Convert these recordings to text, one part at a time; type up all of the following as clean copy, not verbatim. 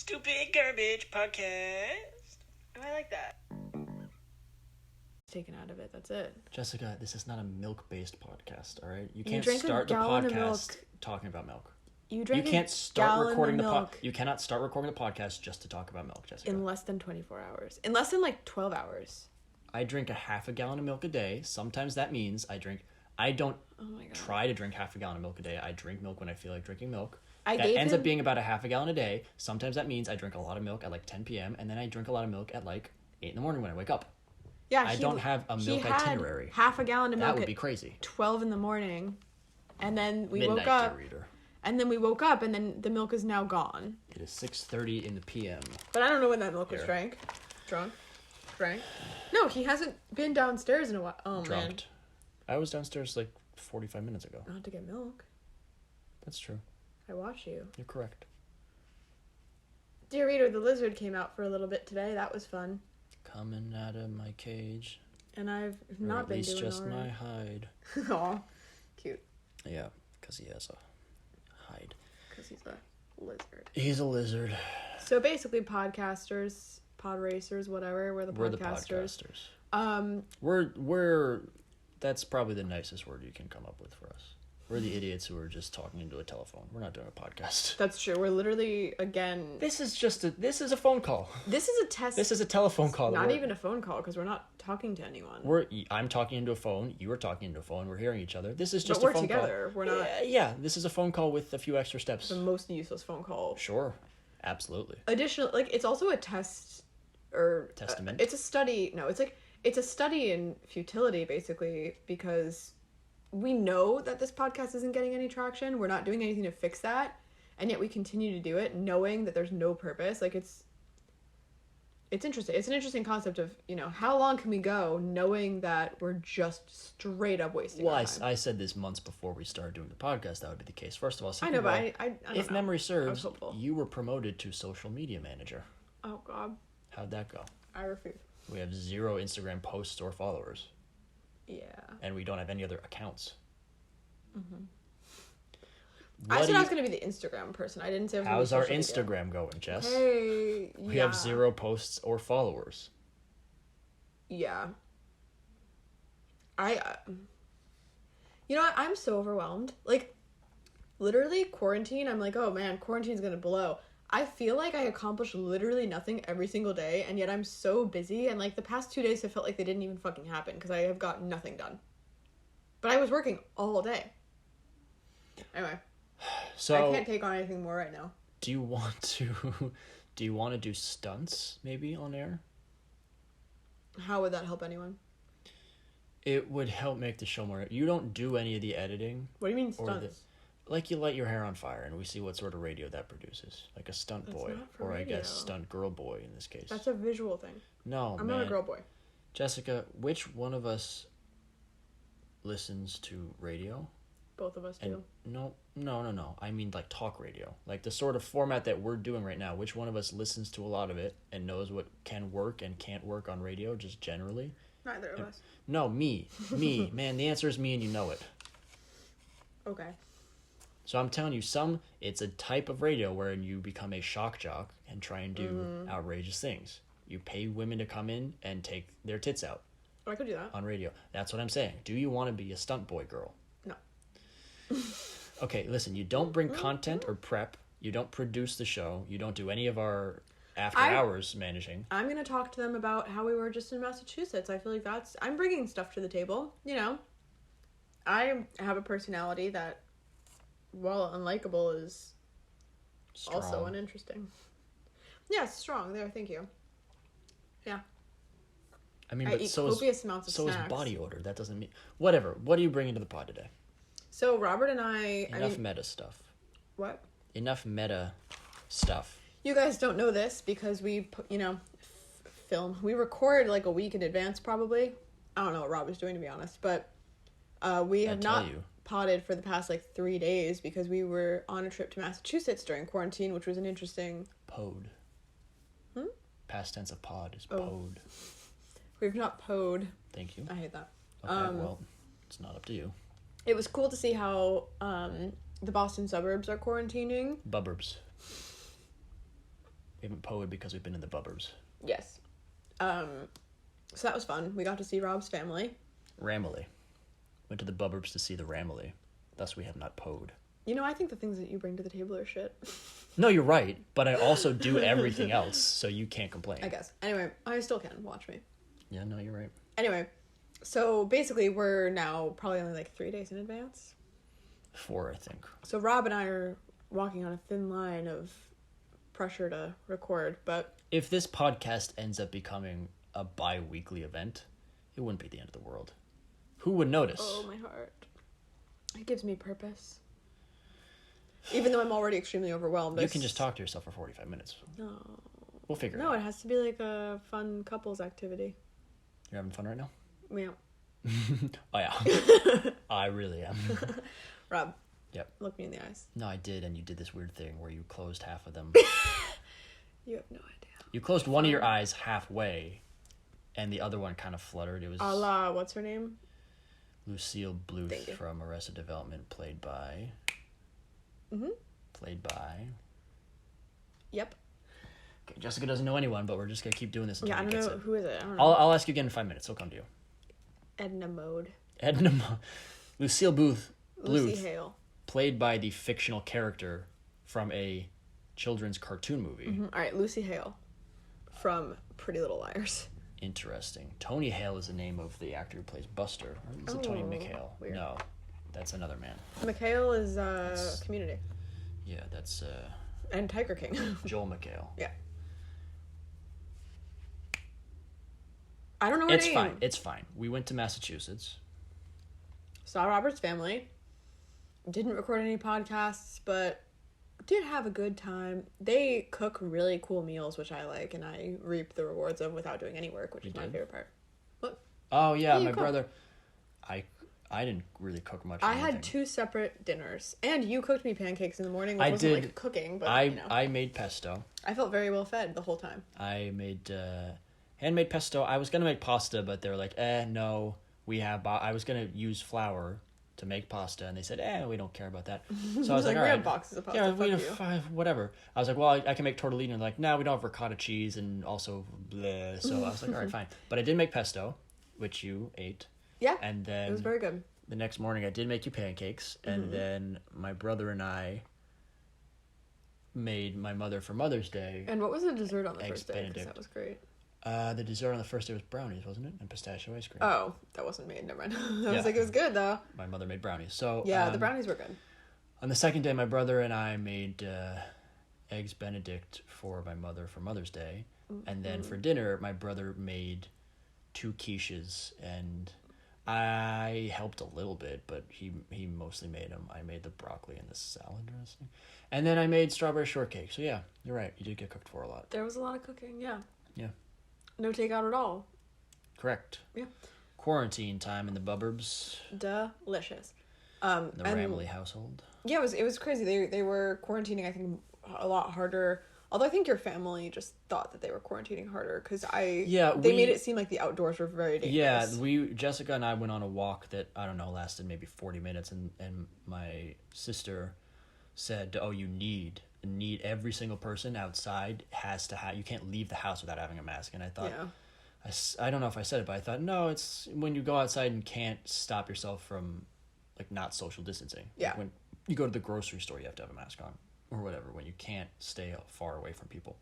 Stupid Garbage Podcast. Oh, I like that. Taken out of it, that's it. Jessica, this is not a milk-based podcast, all right? You can't can't start the podcast talking about milk. You can't start recording you cannot start recording the podcast just to talk about milk, Jessica. In less than 24 hours. In less than 12 hours. I drink a half a gallon of milk a day. Sometimes that means I don't try to drink half a gallon of milk a day. I drink milk when I feel like drinking milk. That ends up being about a half a gallon a day. Sometimes that means I drink a lot of milk at 10 p.m. and then I drink a lot of milk at 8 in the morning when I wake up. Yeah, I don't have a milk itinerary. Half a gallon of milk. That would be crazy. 12 in the morning, and then we Midnight woke up. Reader. And then we woke up, and then the milk is now gone. It is 6:30 in the p.m. But I don't know when that milk was drank. No, he hasn't been downstairs in a while. Oh, man. I was downstairs 45 minutes ago. Not to get milk. That's true. I watch you. You're correct. Dear Reader, the lizard came out for a little bit today. That was fun. Coming out of my cage. And I've not been doing all right. At least just my hide. Aw, cute. Yeah, because he has a hide. Because he's a lizard. He's a lizard. So basically podcasters, pod racers, whatever, we're the podcasters. We're that's probably the nicest word you can come up with for us. We're the idiots who are just talking into a telephone. We're not doing a podcast. That's true. We're literally, again... This is a phone call. This is a test. This is a telephone call. Not even a phone call, because we're not talking to anyone. I'm talking into a phone. You are talking into a phone. We're hearing each other. This is just a phone call. But we're together. We're not... Yeah, this is a phone call with a few extra steps. The most useless phone call. Sure. Absolutely. Additional, it's also a test, or... Testament? It's a study... No, it's a study in futility, basically, because... We know that this podcast isn't getting any traction. We're not doing anything to fix that. And yet we continue to do it knowing that there's no purpose. It's interesting. It's an interesting concept of, how long can we go knowing that we're just straight up wasting our time? I said this months before we started doing the podcast. That would be the case. First of all, I know, but I if memory serves, you were promoted to social media manager. Oh, God. How'd that go? I refuse. We have 0 Instagram posts or followers. Yeah. And we don't have any other accounts. Mm-hmm. I said I was going to be the Instagram person. I didn't say I was going to be How's our Instagram going, Jess? Hey, We have 0 posts or followers. Yeah. I'm so overwhelmed. Literally, quarantine, I'm oh man, quarantine's going to blow. I feel like I accomplish literally nothing every single day, and yet I'm so busy, and the past 2 days have felt like they didn't even fucking happen, because I have got nothing done. But I was working all day. Anyway. So I can't take on anything more right now. Do you want to do stunts, maybe, on air? How would that help anyone? It would help make the show more... You don't do any of the editing. What do you mean stunts? You light your hair on fire and we see what sort of radio that produces. Like a stunt boy. Or radio. I guess stunt girl boy in this case. That's a visual thing. No, I'm not a girl boy. Jessica, which one of us listens to radio? Both of us do. No. I mean talk radio. The sort of format that we're doing right now. Which one of us listens to a lot of it and knows what can work and can't work on radio just generally? Neither of us. No, me. Man, the answer is me and you know it. Okay. So I'm telling you, it's a type of radio wherein you become a shock jock and try and do outrageous things. You pay women to come in and take their tits out. I could do that. On radio. That's what I'm saying. Do you want to be a stunt boy girl? No. Okay, listen, you don't bring content or prep. You don't produce the show. You don't do any of our after hours managing. I'm going to talk to them about how we were just in Massachusetts. I feel like I'm bringing stuff to the table. I have a personality that, while unlikable, is strong. Also uninteresting. Yes, strong. There, thank you. Yeah. I mean, I eat copious amounts of snacks. So is body odor. That doesn't mean... Whatever. What are you bringing to the pod today? So, Robert and I... Enough meta stuff. What? Enough meta stuff. You guys don't know this because we, film. We record a week in advance, probably. I don't know what Rob is doing, to be honest. But we have not... potted for the past 3 days because we were on a trip to Massachusetts during quarantine, which was an interesting... Pod. Past tense of pod is oh. pod. We've not pod. Thank you. I hate that. Okay, well, it's not up to you. It was cool to see how the Boston suburbs are quarantining. Buburbs. We haven't poed because we've been in the bubbers. Yes. So that was fun. We got to see Rob's family. Ramily. Went to the bubbers to see the Ramily. Thus we have not poed. You know, I think the things that you bring to the table are shit. No, you're right. But I also do everything else, so you can't complain. I guess. Anyway, I still can. Watch me. Yeah, no, you're right. Anyway, so basically we're now probably only like 3 days in advance. 4, I think. So Rob and I are walking on a thin line of pressure to record, but... If this podcast ends up becoming a bi-weekly event, it wouldn't be the end of the world. Who would notice? Oh, my heart. It gives me purpose. Even though I'm already extremely overwhelmed. You can just talk to yourself for 45 minutes. No. We'll figure it out. No, it has to be like a fun couples activity. You're having fun right now? Yeah. Oh, yeah. I really am. Rob. Yep. Look me in the eyes. No, I did, and you did this weird thing where you closed half of them. You have no idea. You closed one of your eyes halfway, and the other one kind of fluttered. It was... what's her name? Lucille Bluth from Arrested Development, played by... Mm-hmm. Played by... Yep. Okay, Jessica doesn't know anyone, but we're just going to keep doing this until I don't gets know. it. Who is it? I don't know. I'll ask you again in 5 minutes. It'll come to you. Edna Mode. Lucille Bluth. Lucy Hale. Played by the fictional character from a children's cartoon movie. Mm-hmm. All right, Lucy Hale from Pretty Little Liars. Interesting. Tony Hale is the name of the actor who plays Buster. Or is it Tony McHale? Weird. No, that's another man. McHale is Community. Yeah, that's... and Tiger King. Joel McHale. Yeah. I don't know her name. Fine. It's fine. We went to Massachusetts. Saw Robert's family. Didn't record any podcasts, but did have a good time. They cook really cool meals, which I like, and I reap the rewards of without doing any work, which is my favorite part. What? Oh, yeah, my brother... I didn't really cook much. I had 2 separate dinners, and you cooked me pancakes in the morning, which wasn't like cooking, but I made pesto. I felt very well fed the whole time. I made handmade pesto. I was gonna make pasta, but they were like, no, we have. I was gonna use flour to make pasta, and they said, we don't care about that. So I was like, all right, have boxes of pasta. Yeah, we have whatever. I was like, well, I can make tortellini, and they're like, no, we don't have ricotta cheese, and also bleh. So I was like, all right, fine. But I did make pesto, which you ate. Yeah, and then it was very good. The next morning, I did make you pancakes, and then my brother and I made my mother for Mother's Day. And what was the dessert on the first day? Benedict. Because that was great. The dessert on the first day was brownies, wasn't it? And pistachio ice cream. Oh, that wasn't made. Never mind. I was like, it was good though. My mother made brownies. So yeah, the brownies were good. On the second day, my brother and I made eggs Benedict for my mother for Mother's Day, and then for dinner, my brother made 2 quiches, and I helped a little bit, but he mostly made them. I made the broccoli and the salad dressing, and then I made strawberry shortcake. So yeah, you're right. You did get cooked for a lot. There was a lot of cooking. Yeah. Yeah. No takeout at all. Correct. Yeah. Quarantine time in the bubbers. Delicious. The Ramley household. Yeah, it was crazy. They were quarantining, I think, a lot harder. Although I think your family just thought that they were quarantining harder because they made it seem like the outdoors were very dangerous. Yeah, Jessica and I went on a walk that, I don't know, lasted maybe 40 minutes, and my sister said, you need every single person outside has to have, you can't leave the house without having a mask. And I thought, I don't know if I said it, but I thought, no, it's when you go outside and can't stop yourself from, like, not social distancing. Yeah. Like when you go to the grocery store, you have to have a mask on. Or whatever, when you can't stay far away from people.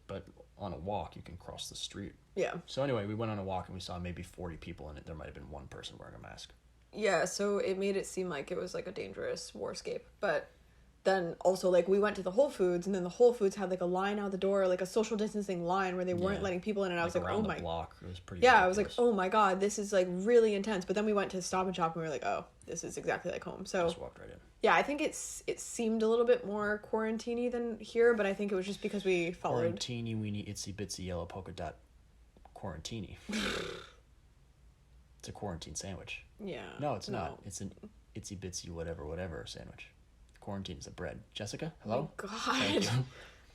But on a walk, you can cross the street. Yeah. So anyway, we went on a walk and we saw maybe 40 people in it. There might have been one person wearing a mask. Yeah, so it made it seem like it was like a dangerous warscape. But then also, like, we went to the Whole Foods, and then the Whole Foods had like a line out the door, like a social distancing line where they weren't letting people in, and I was like, around oh my... the block. It was pretty ridiculous. ridiculous. I was like, oh my god, this is like really intense. But then we went to Stop and Shop, and we were like, oh, this is exactly like home. So just walked right in. Yeah, I think it seemed a little bit more quarantine-y than here, but I think it was just because we followed... Quarantini weenie itsy bitsy yellow polka dot quarantini. It's a quarantine sandwich. Yeah. No, it's not. It's an itsy bitsy whatever sandwich. Quarantine is a bread. Jessica, hello? Oh my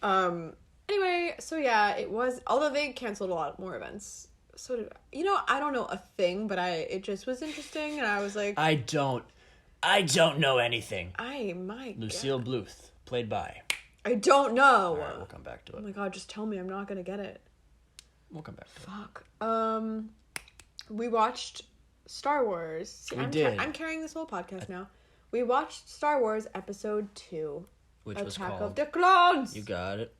god. Anyway, so yeah, it was... Although they canceled a lot more events. So did... I don't know a thing, but it just was interesting, and I was like... I don't know anything. My Lucille Bluth, played by I don't know. All right, we'll come back to it. Oh my god, just tell me I'm not gonna get it. We'll come back to it. We watched Star Wars. See, we did. I'm carrying this whole podcast now. We watched Star Wars Episode 2. Which was called... Attack of the Clones! You got it.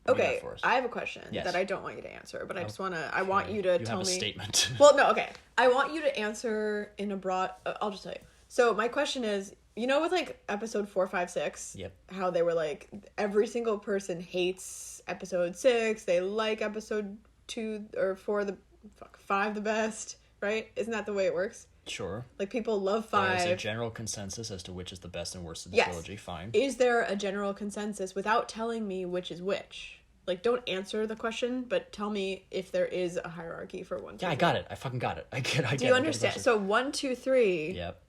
Okay, I have a question that I don't want you to answer, but I just want to... I want you to tell me... You have a statement. Well, no, okay. I want you to answer in a broad... I'll just tell you. So, my question is, you know with, like, Episode 4, 5, 6? Yep. How they were, like, every single person hates Episode 6, they like Episode 2 or 4, 5 the best, right? Isn't that the way it works? Sure. Like, people love 5. There's a general consensus as to which is the best and worst of the trilogy. Fine. Is there a general consensus without telling me which is which? Like, don't answer the question, but tell me if there is a hierarchy for 1, 2, 3. Yeah, I got it. I fucking got it. I get it. Do you understand? So 1, 2, 3. Yep.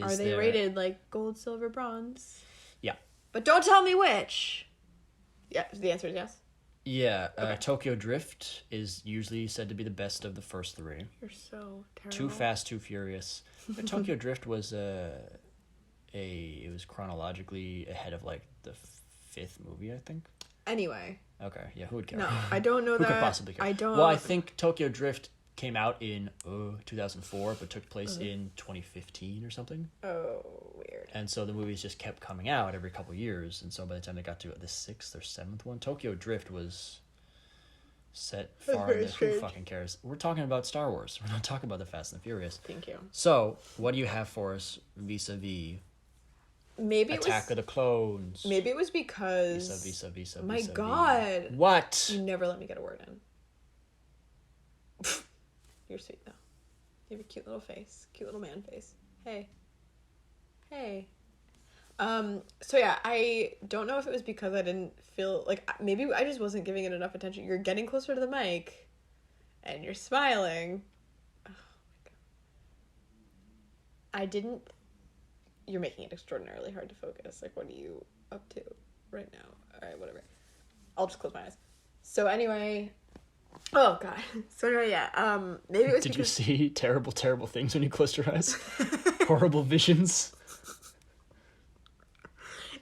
Are they rated, like, gold, silver, bronze? Yeah. But don't tell me which. Yeah, the answer is yes. Yeah, okay. Tokyo Drift is usually said to be the best of the first 3. You're so terrible. Too Fast, Too Furious. But Tokyo Drift was it was chronologically ahead of like the 5th movie, I think. Anyway. Okay, yeah, who would care? No, I don't know who that. Who could possibly care? I don't. Well, I think Tokyo Drift came out in 2004, but took place in 2015 or something. Oh, weird. And so the movies just kept coming out every couple years, and so by the time they got to the 6th or 7th one, Tokyo Drift was set far in the... Who fucking cares? We're talking about Star Wars. We're not talking about the Fast and the Furious. Thank you. So, what do you have for us vis-a-vis Attack of the Clones? Maybe it was because... Vis-a-vis. My God. What? You never let me get a word in. You're sweet, though. You have a cute little face. Cute little man face. Hey. So yeah, I don't know if it was because I didn't feel... Like, maybe I just wasn't giving it enough attention. You're getting closer to the mic. And you're smiling. Oh, my God. I didn't... You're making it extraordinarily hard to focus. Like, what are you up to right now? Alright, whatever. I'll just close my eyes. So anyway... Oh, God. So anyway, yeah. Maybe it was Did you see terrible, terrible things when you closed your eyes? Horrible visions?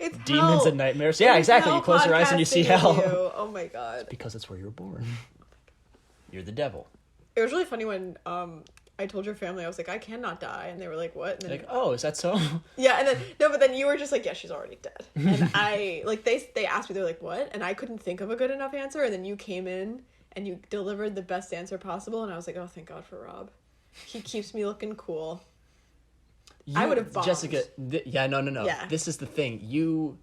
It's demons hell. and nightmares. Yeah, exactly. You close your eyes and you see hell. Oh, my God. It's because it's where you were born. You're the devil. It was really funny when I told your family, I was like, I cannot die. And they were like, what? And then, like, oh, is that so? Yeah, and then, no, but then you were just like, yeah, she's already dead. And I, like, they asked me, they were like, what? And I couldn't think of a good enough answer. And then you came in and you delivered the best answer possible. And I was like, oh, thank God for Rob. He keeps me looking cool. I would have bombed. Jessica, no. Yeah. This is the thing.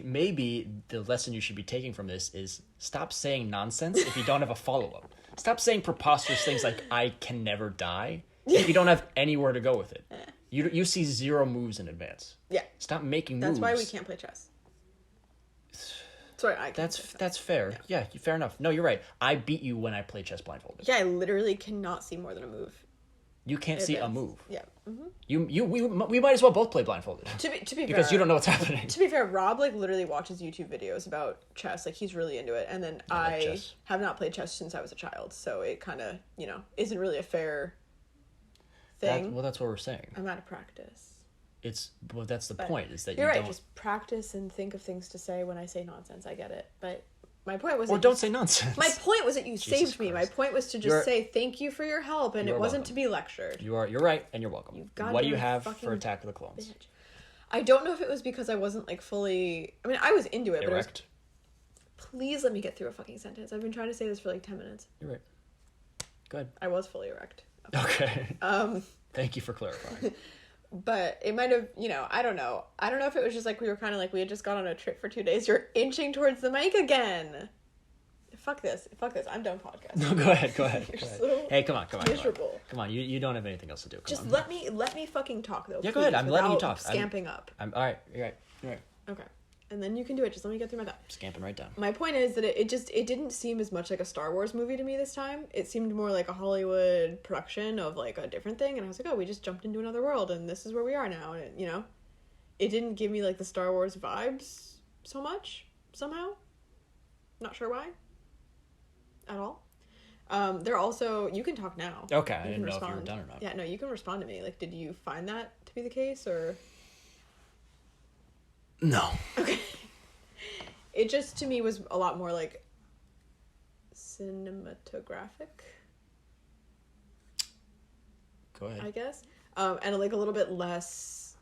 Maybe the lesson you should be taking from this is stop saying nonsense if you don't have a follow-up. Stop saying preposterous things like, I can never die, if you don't have anywhere to go with it. You see 0 moves in advance. Yeah. Stop making That's moves. why we can't play chess. Sorry, That's fair. Yeah, fair enough. No, you're right. I beat you when I play chess blindfolded. Yeah, I literally cannot see more than a move. You can't see a move. Yeah. Mm-hmm. We might as well both play blindfolded. To be fair, because you don't know what's happening. To be fair, Rob like literally watches YouTube videos about chess. Like he's really into it, and then I have not played chess since I was a child, so it kind of isn't really a fair thing. That's what we're saying. I'm out of practice. That's the point. Is that you're right. Just practice and think of things to say when I say nonsense. I get it, but. My point was... Or don't say nonsense. My point was that you saved me. My point was to just say thank you for your help, and it wasn't welcome. to be lectured. You're right, and you're welcome. What do you have for Attack of the Clones? Bitch. I don't know if it was because I wasn't, like, fully... I mean, I was into it, Erect. but please let me get through a fucking sentence. I've been trying to say this for, like, 10 minutes. You're right. Good. I was fully erect. Okay. Thank you for clarifying. But it might have, I don't know. I don't know if it was just, like, we were kind of, like, we had just gone on a trip for 2 days. You're inching towards the mic again. Fuck this. I'm done podcasting. No, go ahead. So hey, come on. Miserable. Come on. You don't have anything else to do. Just let me fucking talk though. Yeah, go ahead. I'm letting you talk. Scamping up. I'm all right. You're right. Okay. And then you can do it. Just let me get through my thought. Scamping right down. My point is that it didn't seem as much like a Star Wars movie to me this time. It seemed more like a Hollywood production of like a different thing. And I was like, oh, we just jumped into another world and this is where we are now. And it didn't give me like the Star Wars vibes so much somehow. Not sure why. At all. They're also... You can talk now. Okay, I didn't know if you were done or not. Yeah, no, you can respond to me. Like, did you find that to be the case, or... No. Okay. It just, to me, was a lot more, like, cinematographic. Go ahead. I guess. And, like, a little bit less...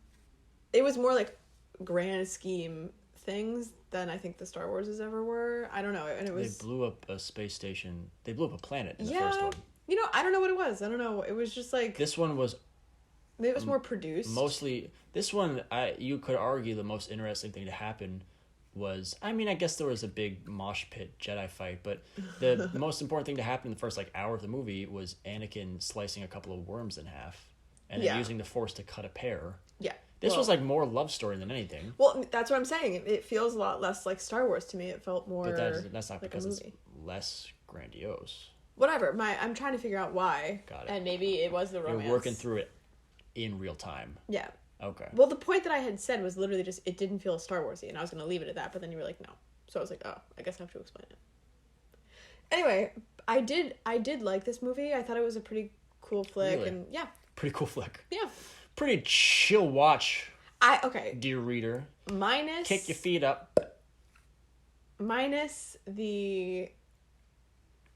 It was more, like, grand scheme things than I think the Star Warses ever were. I don't know. And it was... They blew up a space station. They blew up a planet in the first one. You know, I don't know what it was. I don't know. It was just, like... This one was... Maybe it was more produced. Mostly... This one, you could argue the most interesting thing to happen was... I mean, I guess there was a big mosh pit Jedi fight, but the most important thing to happen in the first, like, hour of the movie was Anakin slicing a couple of worms in half and then using the Force to cut a pear. Yeah. This was, like, more love story than anything. Well, that's what I'm saying. It feels a lot less like Star Wars to me. It felt more... But that's not like because it's less grandiose. Whatever. I'm trying to figure out why. Got it. And maybe it was the romance. You're working through it in real time. Yeah. Okay. Well, the point that I had said was literally just, it didn't feel Star Wars-y, and I was going to leave it at that, but then you were like, no. So I was like, oh, I guess I have to explain it. Anyway, I did like this movie. I thought it was a pretty cool flick, Really? and yeah. Pretty cool flick. Yeah. Pretty chill watch. Okay. Dear reader. Minus... Kick your feet up. Minus the...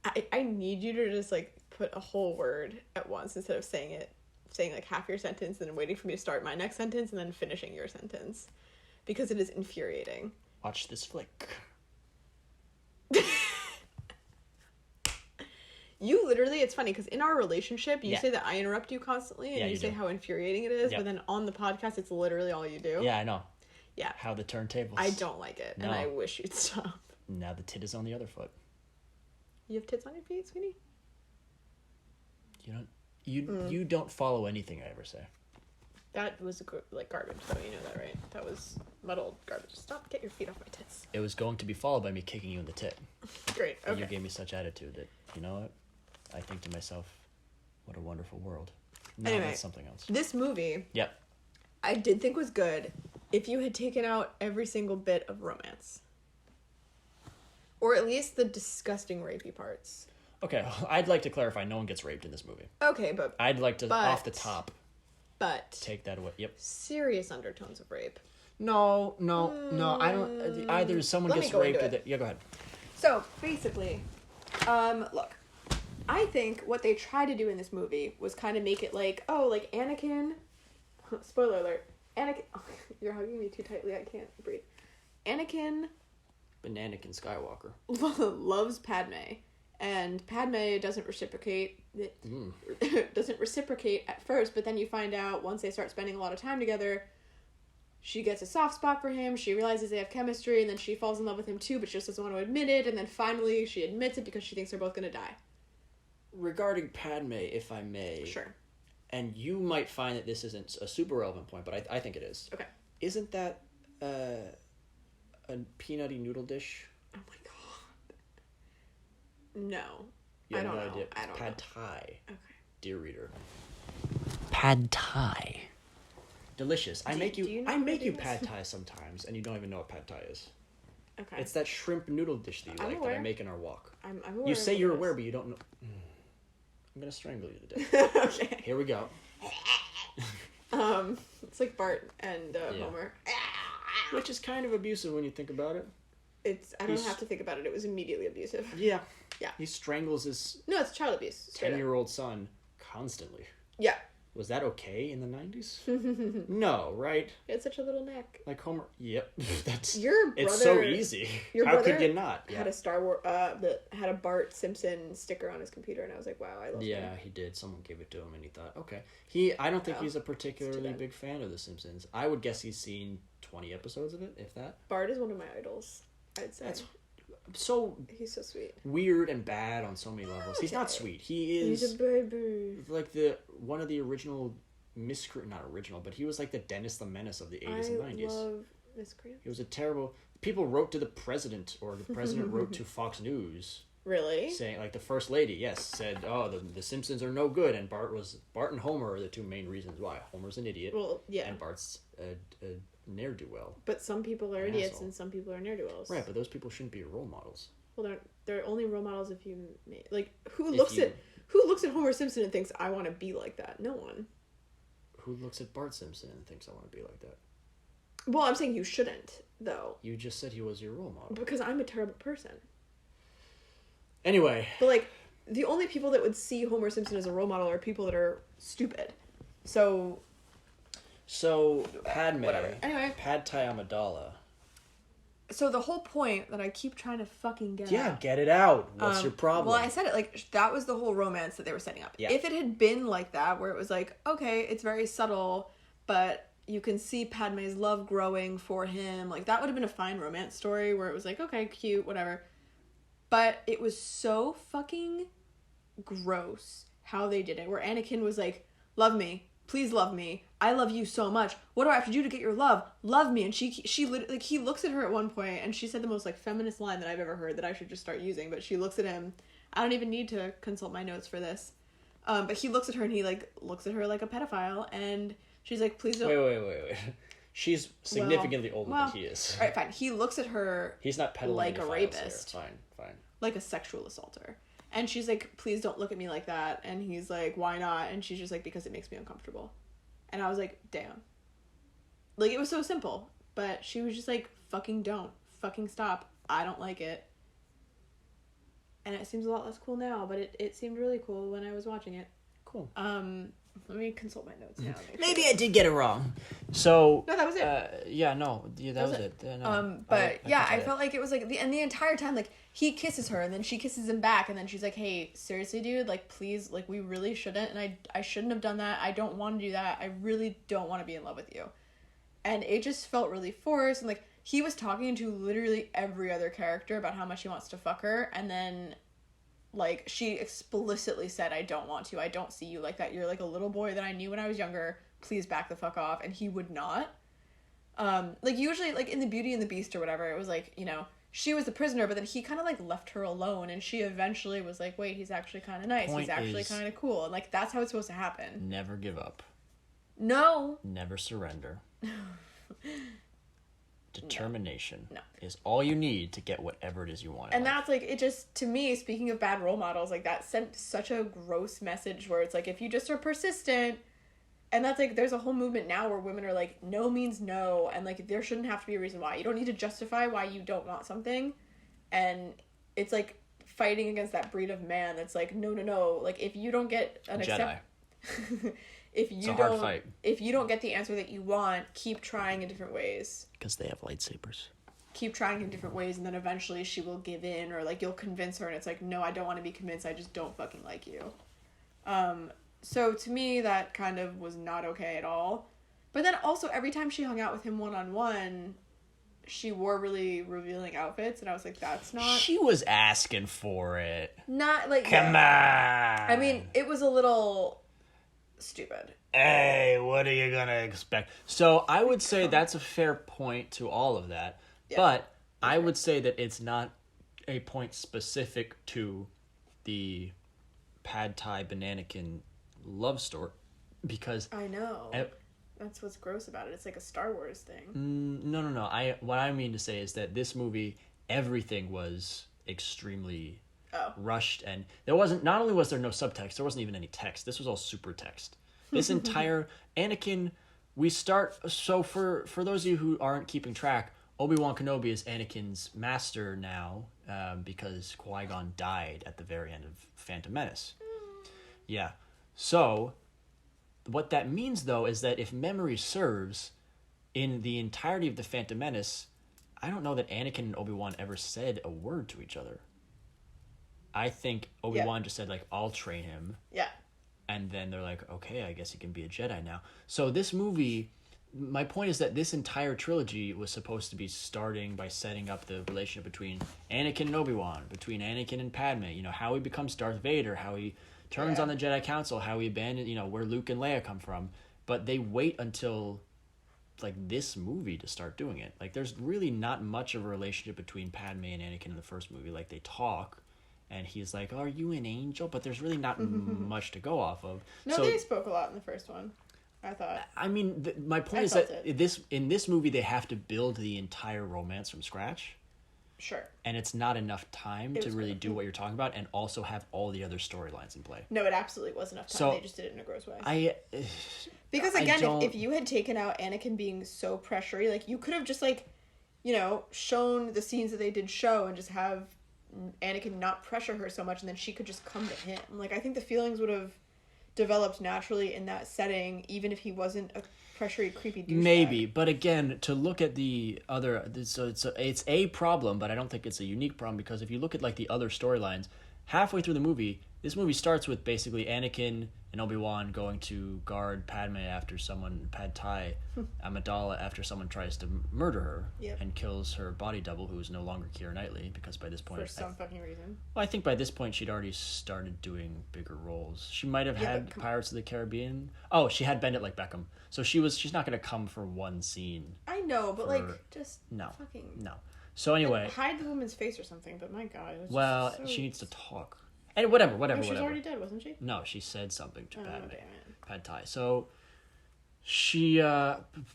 I need you to just, like, put a whole word at once instead of saying like half your sentence and then waiting for me to start my next sentence and then finishing your sentence. Because it is infuriating. Watch this flick. You literally, it's funny because in our relationship, you say that I interrupt you constantly and you say how infuriating it is, but then on the podcast, it's literally all you do. Yeah, I know. Yeah. How the turntables. I don't like it, and I wish you'd stop. Now the tit is on the other foot. You have tits on your feet, sweetie? You don't follow anything I ever say. That was like garbage, though. You know that, right? That was muddled garbage. Stop! Get your feet off my tits. It was going to be followed by me kicking you in the tit. Great. Okay. And you gave me such attitude that, you know what? I think to myself, what a wonderful world. No, anyway, that's something else. This movie, yep, I did think was good if you had taken out every single bit of romance. Or at least the disgusting rapey parts. Okay, I'd like to clarify, no one gets raped in this movie. Okay, but... I'd like to, off the top, take that away. Yep. Serious undertones of rape. No, I don't... Either someone gets raped or... Yeah, go ahead. So, basically, look. I think what they tried to do in this movie was kind of make it like, oh, like Anakin... Spoiler alert. Anakin... Oh, you're hugging me too tightly, I can't breathe. Anakin... Bananakin Skywalker. loves Padme. And Padme doesn't reciprocate. Doesn't reciprocate at first, but then you find out once they start spending a lot of time together, she gets a soft spot for him. She realizes they have chemistry, and then she falls in love with him too, but she just doesn't want to admit it. And then finally, she admits it because she thinks they're both going to die. Regarding Padme, if I may. Sure. And you might find that this isn't a super relevant point, but I think it is. Okay. Isn't that a peanutty noodle dish? Oh my god. No. I don't know. I don't Pad know. Thai. Okay. Dear reader. Pad Thai. Delicious. I make you pad Thai sometimes, and you don't even know what pad Thai is. Okay. It's that shrimp noodle dish that you like that I make in our walk. I'm aware. You say you're aware, but you don't know. I'm gonna strangle you today. Okay. Here we go. It's like Bart and Homer. Which is kind of abusive when you think about it. I don't have to think about it. It was immediately abusive. Yeah. Yeah. He strangles his... No, it's child abuse. 10-year-old son constantly. Yeah. Was that okay in the 90s? No, right? He had such a little neck. Like Homer. Yep. That's... Your brother... It's so easy. How could you not? Had a Star Wars... had a Bart Simpson sticker on his computer, and I was like, wow, I love that. Yeah, he did. Someone gave it to him, and he thought, okay. I don't think he's a particularly big fan of The Simpsons. I would guess he's seen 20 episodes of it, if that. Bart is one of my idols, I'd say. He's so sweet. Weird and bad on so many levels. Okay. He's not sweet. He's a baby. Like one of the original not original, but he was like the Dennis the Menace of the 80s and 90s. I love Miscreants. He was a terrible... People wrote to the president, or the president wrote to Fox News. Really? Saying, like, the first lady, yes, said, oh, the Simpsons are no good, and Bart and Homer are the two main reasons why. Homer's an idiot. Well, yeah. And Bart's a ne'er-do-well. But some people are idiots and some people are ne'er-do-wells. Right, but those people shouldn't be role models. Well, they're only role models if you like who looks at Homer Simpson and thinks I want to be like that? No one. Who looks at Bart Simpson and thinks I want to be like that? Well, I'm saying you shouldn't, though. You just said he was your role model. Because I'm a terrible person. Anyway. But, like, the only people that would see Homer Simpson as a role model are people that are stupid. So, Padme. Whatever. Anyway. Pad Thai Amidala. So the whole point that I keep trying to fucking get out. Yeah, get it out. What's your problem? Well, I said it, like, that was the whole romance that they were setting up. Yeah. If it had been like that, where it was like, okay, it's very subtle, but you can see Padme's love growing for him, like, that would have been a fine romance story where it was like, okay, cute, whatever. But it was so fucking gross how they did it, where Anakin was like, love me. Please love me. I love you so much. What do I have to do to get your love? Love me. And she like, he looks at her at one point and she said the most, like, feminist line that I've ever heard that I should just start using. But she looks at him. I don't even need to consult my notes for this. But he looks at her and he, like, looks at her like a pedophile. And she's like, please don't. Wait. She's significantly older than he is. All right, fine. He looks at her. He's not peddling like a rapist. Fine. Like a sexual assaulter. And she's like, please don't look at me like that. And he's like, why not? And she's just like, because it makes me uncomfortable. And I was like, damn. Like, it was so simple. But she was just like, fucking don't. Fucking stop. I don't like it. And it seems a lot less cool now, but it seemed really cool when I was watching it. Cool. Let me consult my notes now. Maybe I did get it wrong. So no, that was it. That was it. I felt like it was like the entire time, like, he kisses her and then she kisses him back and then she's like, hey, seriously, dude, like, please, like, we really shouldn't, and I shouldn't have done that. I don't want to do that. I really don't want to be in love with you. And it just felt really forced, and, like, he was talking to literally every other character about how much he wants to fuck her, and then, like, she explicitly said, I don't want to. I don't see you like that. You're like a little boy that I knew when I was younger. Please back the fuck off. And he would not. Like, usually, like, in The Beauty and the Beast or whatever, it was like, you know, she was the prisoner, but then he kind of, like, left her alone, and she eventually was like, wait, he's actually kind of nice. He's actually kind of cool. And, like, that's how it's supposed to happen. Never give up. No. Never surrender. Determination is all you need to get whatever it is you want. And that's, like, it just, to me, speaking of bad role models, like, that sent such a gross message where it's like, if you just are persistent, and that's, like, there's a whole movement now where women are like, no means no, and, like, there shouldn't have to be a reason why. You don't need to justify why you don't want something, and it's, like, fighting against that breed of man that's like, no, like, if you don't get an Jedi. If you don't get the answer that you want, keep trying in different ways. Because they have lightsabers. Keep trying in different ways, and then eventually she will give in, or, like, you'll convince her, and it's like, no, I don't want to be convinced, I just don't fucking like you. So to me, that kind of was not okay at all. But then also, every time she hung out with him one-on-one, she wore really revealing outfits, and I was like, that's not... She was asking for it. Not, like... Come on! I mean, it was a little... stupid. Hey, what are you gonna expect? So I would say that's a fair point to all of that, but I would say that it's not a point specific to the Pad Thai Bananakin love story, because I know that's what's gross about it. It's like a Star Wars thing. No. What I mean to say is that this movie, everything was extremely rushed, and there wasn't. Not only was there no subtext, there wasn't even any text. This was all super text. This entire Anakin, we start. So for those of you who aren't keeping track, Obi-Wan Kenobi is Anakin's master now, because Qui-Gon died at the very end of Phantom Menace. Yeah. So what that means, though, is that if memory serves, in the entirety of the Phantom Menace, I don't know that Anakin and Obi-Wan ever said a word to each other. I think Obi-Wan just said, like, I'll train him. Yeah. And then they're like, okay, I guess he can be a Jedi now. So this movie, my point is that this entire trilogy was supposed to be starting by setting up the relationship between Anakin and Obi-Wan, between Anakin and Padme, you know, how he becomes Darth Vader, how he turns on the Jedi Council, how he abandoned, you know, where Luke and Leia come from. But they wait until, like, this movie to start doing it. Like, there's really not much of a relationship between Padme and Anakin in the first movie. Like, they talk, and he's like, are you an angel? But there's really not much to go off of. No, they spoke a lot in the first one, I thought. I mean, my point is that in this movie, they have to build the entire romance from scratch. Sure. And it's not enough time to really do what you're talking about and also have all the other storylines in play. No, it absolutely was enough time. So, they just did it in a gross way. Because again, if you had taken out Anakin being so pressury, like you could have just like, you know, shown the scenes that they did show and just have Anakin not pressure her so much, and then she could just come to him. Like I think the feelings would have developed naturally in that setting, even if he wasn't a pressury, creepy douchebag. Maybe, but again, to look at the other, so it's a problem, but I don't think it's a unique problem, because if you look at like the other storylines, halfway through the movie, this movie starts with basically Anakin and Obi-Wan going to guard Padme after Amidala after someone tries to murder her and kills her body double, who is no longer Keira Knightley, because by this point... For some fucking reason. Well, I think by this point she'd already started doing bigger roles. She might have had Pirates of the Caribbean. Oh, she had Bend It Like Beckham. So she's not going to come for one scene. I know, but just fucking... No. So anyway... hide the woman's face or something, but my God. It was she needs to talk. And whatever. She's already dead, wasn't she? No, she said something to Padme. Damn it. Pad Thai. So she,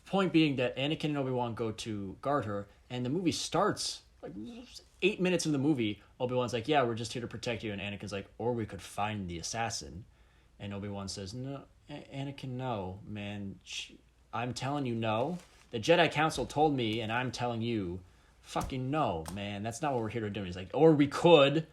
point being that Anakin and Obi-Wan go to guard her, and the movie starts, like 8 minutes into the movie, Obi-Wan's like, yeah, we're just here to protect you, and Anakin's like, or we could find the assassin. And Obi-Wan says, no, Anakin, no, man, I'm telling you no. The Jedi Council told me, and I'm telling you, fucking no, man, that's not what we're here to do. He's like, or we could.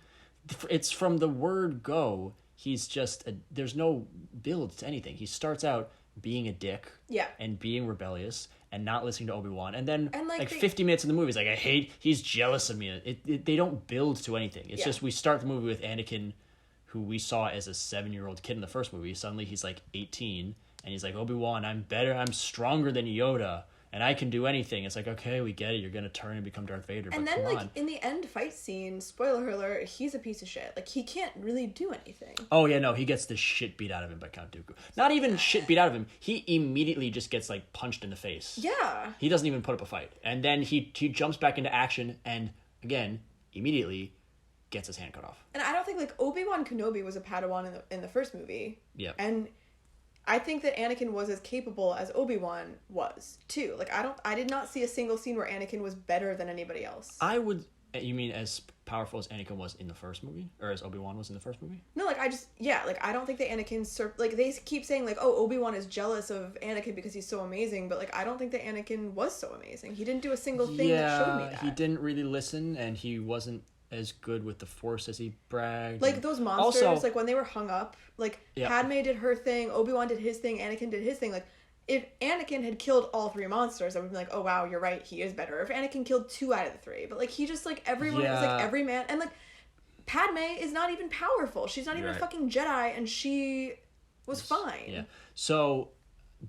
It's from the word go. He's just there's no build to anything. He starts out being a dick, and being rebellious, and not listening to Obi-Wan, and then 50 minutes in the movie, he's like, he's jealous of me. They don't build to anything. It's just we start the movie with Anakin, who we saw as a 7-year-old kid in the first movie. Suddenly he's like 18, and he's like, Obi-Wan, I'm better, I'm stronger than Yoda, and I can do anything. It's like, okay, we get it. You're gonna turn and become Darth Vader. And then, in the end fight scene, spoiler alert, he's a piece of shit. Like, he can't really do anything. Oh, yeah, no, he gets the shit beat out of him by Count Dooku. Not even shit beat out of him. He immediately just gets, like, punched in the face. Yeah. He doesn't even put up a fight. And then he jumps back into action and, again, immediately gets his hand cut off. And I don't think, like, Obi-Wan Kenobi was a Padawan in the first movie. Yeah. And I think that Anakin was as capable as Obi-Wan was, too. Like, I did not see a single scene where Anakin was better than anybody else. You mean as powerful as Anakin was in the first movie? Or as Obi-Wan was in the first movie? No, like, I don't think that Anakin, like, they keep saying, like, oh, Obi-Wan is jealous of Anakin because he's so amazing, but, like, I don't think that Anakin was so amazing. He didn't do a single thing that showed me that. He didn't really listen, and he wasn't as good with the Force as he bragged. Like, those monsters, also, like, when they were hung up, like, Padme did her thing, Obi-Wan did his thing, Anakin did his thing. Like, if Anakin had killed all 3 monsters, I would be like, oh, wow, you're right, he is better. If Anakin killed 2 out of the 3. But, like, he just, like, everyone was, like, every man. And, like, Padme is not even powerful. She's not even a fucking Jedi, and she was fine. Yeah. So,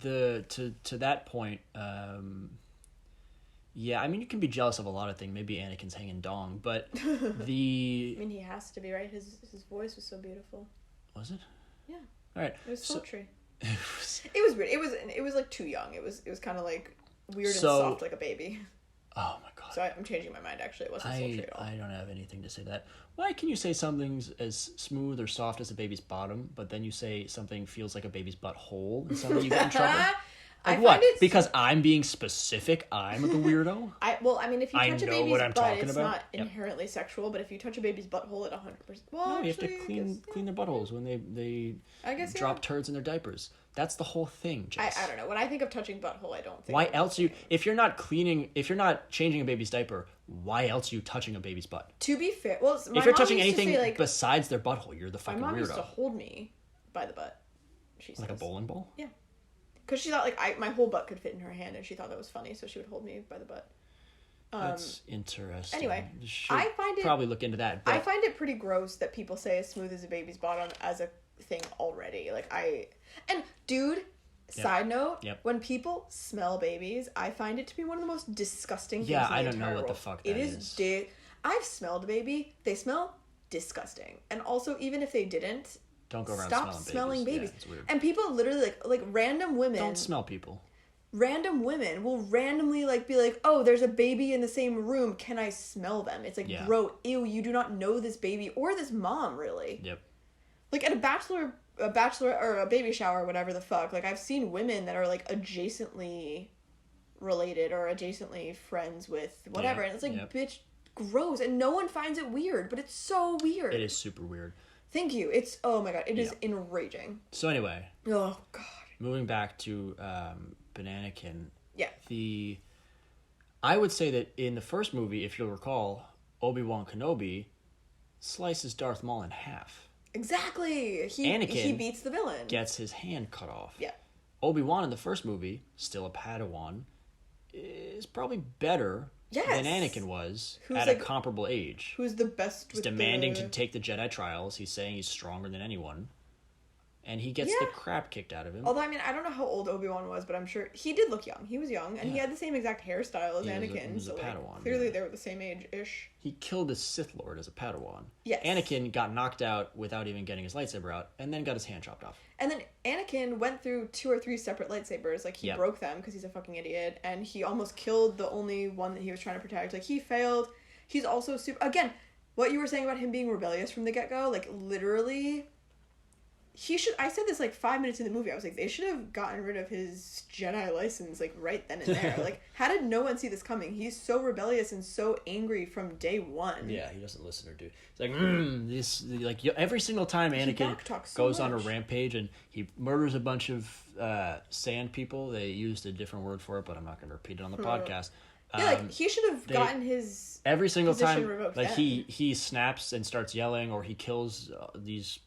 to that point, yeah, I mean, you can be jealous of a lot of things. Maybe Anakin's hanging dong, but I mean, he has to be, right? His voice was so beautiful. Was it? Yeah. All right. It was sultry. It was weird. It was like too young. It was kind of like weird and soft like a baby. Oh my God. So I'm changing my mind, actually. It wasn't sultry at all. I don't have anything to say to that. Why can you say something's as smooth or soft as a baby's bottom, but then you say something feels like a baby's butthole and suddenly you get in trouble? Like what? Because I'm being specific, I'm the weirdo? I mean, if you touch a baby's butt, it's not inherently sexual, but if you touch a baby's butthole at 100%... Well, no, you have to clean their buttholes when they drop turds in their diapers. That's the whole thing, Jess. I don't know. When I think of touching butthole, I don't think... Why else if you're not changing a baby's diaper, why else are you touching a baby's butt? To be fair, well, if you're touching anything besides their butthole, you're the fucking weirdo. My mom used to hold me by the butt. Like a bowling ball? Yeah. Because she thought, like, my whole butt could fit in her hand, and she thought that was funny, so she would hold me by the butt. That's interesting. Anyway, I find it... Probably look into that. But... I find it pretty gross that people say as smooth as a baby's bottom as a thing already. Like, And, dude, side note, when people smell babies, I find it to be one of the most disgusting things in the entire world. Yeah, I don't know what the fuck that is. I've smelled a baby. They smell disgusting. And also, even if they didn't... Don't go around smelling babies. Yeah, it's weird. And people literally, like random women... Don't smell people. Random women will randomly, like, be like, oh, there's a baby in the same room. Can I smell them? It's like, bro, ew, you do not know this baby or this mom, really. Yep. Like, at a bachelor or a baby shower, whatever the fuck, like, I've seen women that are, like, adjacently related or adjacently friends with whatever. And it's like, bitch, gross. And no one finds it weird, but it's so weird. It is super weird. Thank you. It's, oh my God, it is enraging. So anyway. Oh God. moving back to Bananakin. Yeah. I would say that in the first movie, if you'll recall, Obi-Wan Kenobi slices Darth Maul in half. Exactly. He beats the villain. Gets his hand cut off. Yeah. Obi-Wan in the first movie, still a Padawan, is probably better than Anakin was at a comparable age. Who's the best He's demanding to take the Jedi trials. He's saying he's stronger than anyone. And he gets the crap kicked out of him. Although, I mean, I don't know how old Obi-Wan was, but I'm sure he did look young. He was young, and he had the same exact hairstyle as Anakin. He was a Padawan. Clearly, they were the same age-ish. He killed a Sith Lord as a Padawan. Yes. Anakin got knocked out without even getting his lightsaber out, and then got his hand chopped off. And then Anakin went through 2 or 3 separate lightsabers. Like, he broke them because he's a fucking idiot, and he almost killed the only one that he was trying to protect. Like, he failed. He's also super... Again, what you were saying about him being rebellious from the get-go, like, literally... I said this like 5 minutes in the movie. I was like, they should have gotten rid of his Jedi license like right then and there. Like, how did no one see this coming? He's so rebellious and so angry from day one. Yeah, he doesn't listen or do. It's like, this, like every single time Anakin goes on a rampage and he murders a bunch of sand people. They used a different word for it, but I'm not going to repeat it on the podcast. Yeah, like he should have gotten his every single time. Like then. he snaps and starts yelling, or he kills these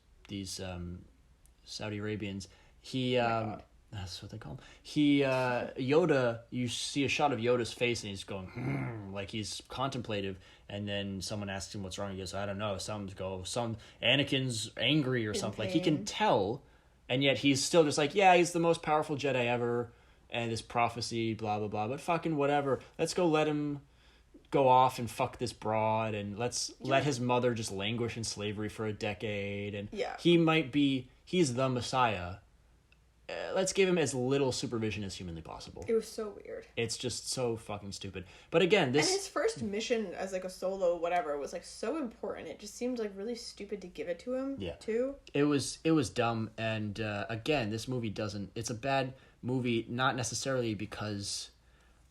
Saudi Arabians. That's what they call him. Yoda, you see a shot of Yoda's face and he's going, like he's contemplative, and then someone asks him what's wrong. He goes, I don't know. Anakin's angry or something. Like, he can tell, and yet he's still just like, yeah, he's the most powerful Jedi ever, and this prophecy, blah, blah, blah, but fucking whatever. Let's go let him go off and fuck this broad, and let's let his mother just languish in slavery for a decade, and he's the Messiah. Let's give him as little supervision as humanly possible. It was so weird. It's just so fucking stupid. But again, and his first mission as like a solo whatever was like so important. It just seemed like really stupid to give it to him. Yeah. Too. It was dumb, and again, this movie doesn't. It's a bad movie, not necessarily because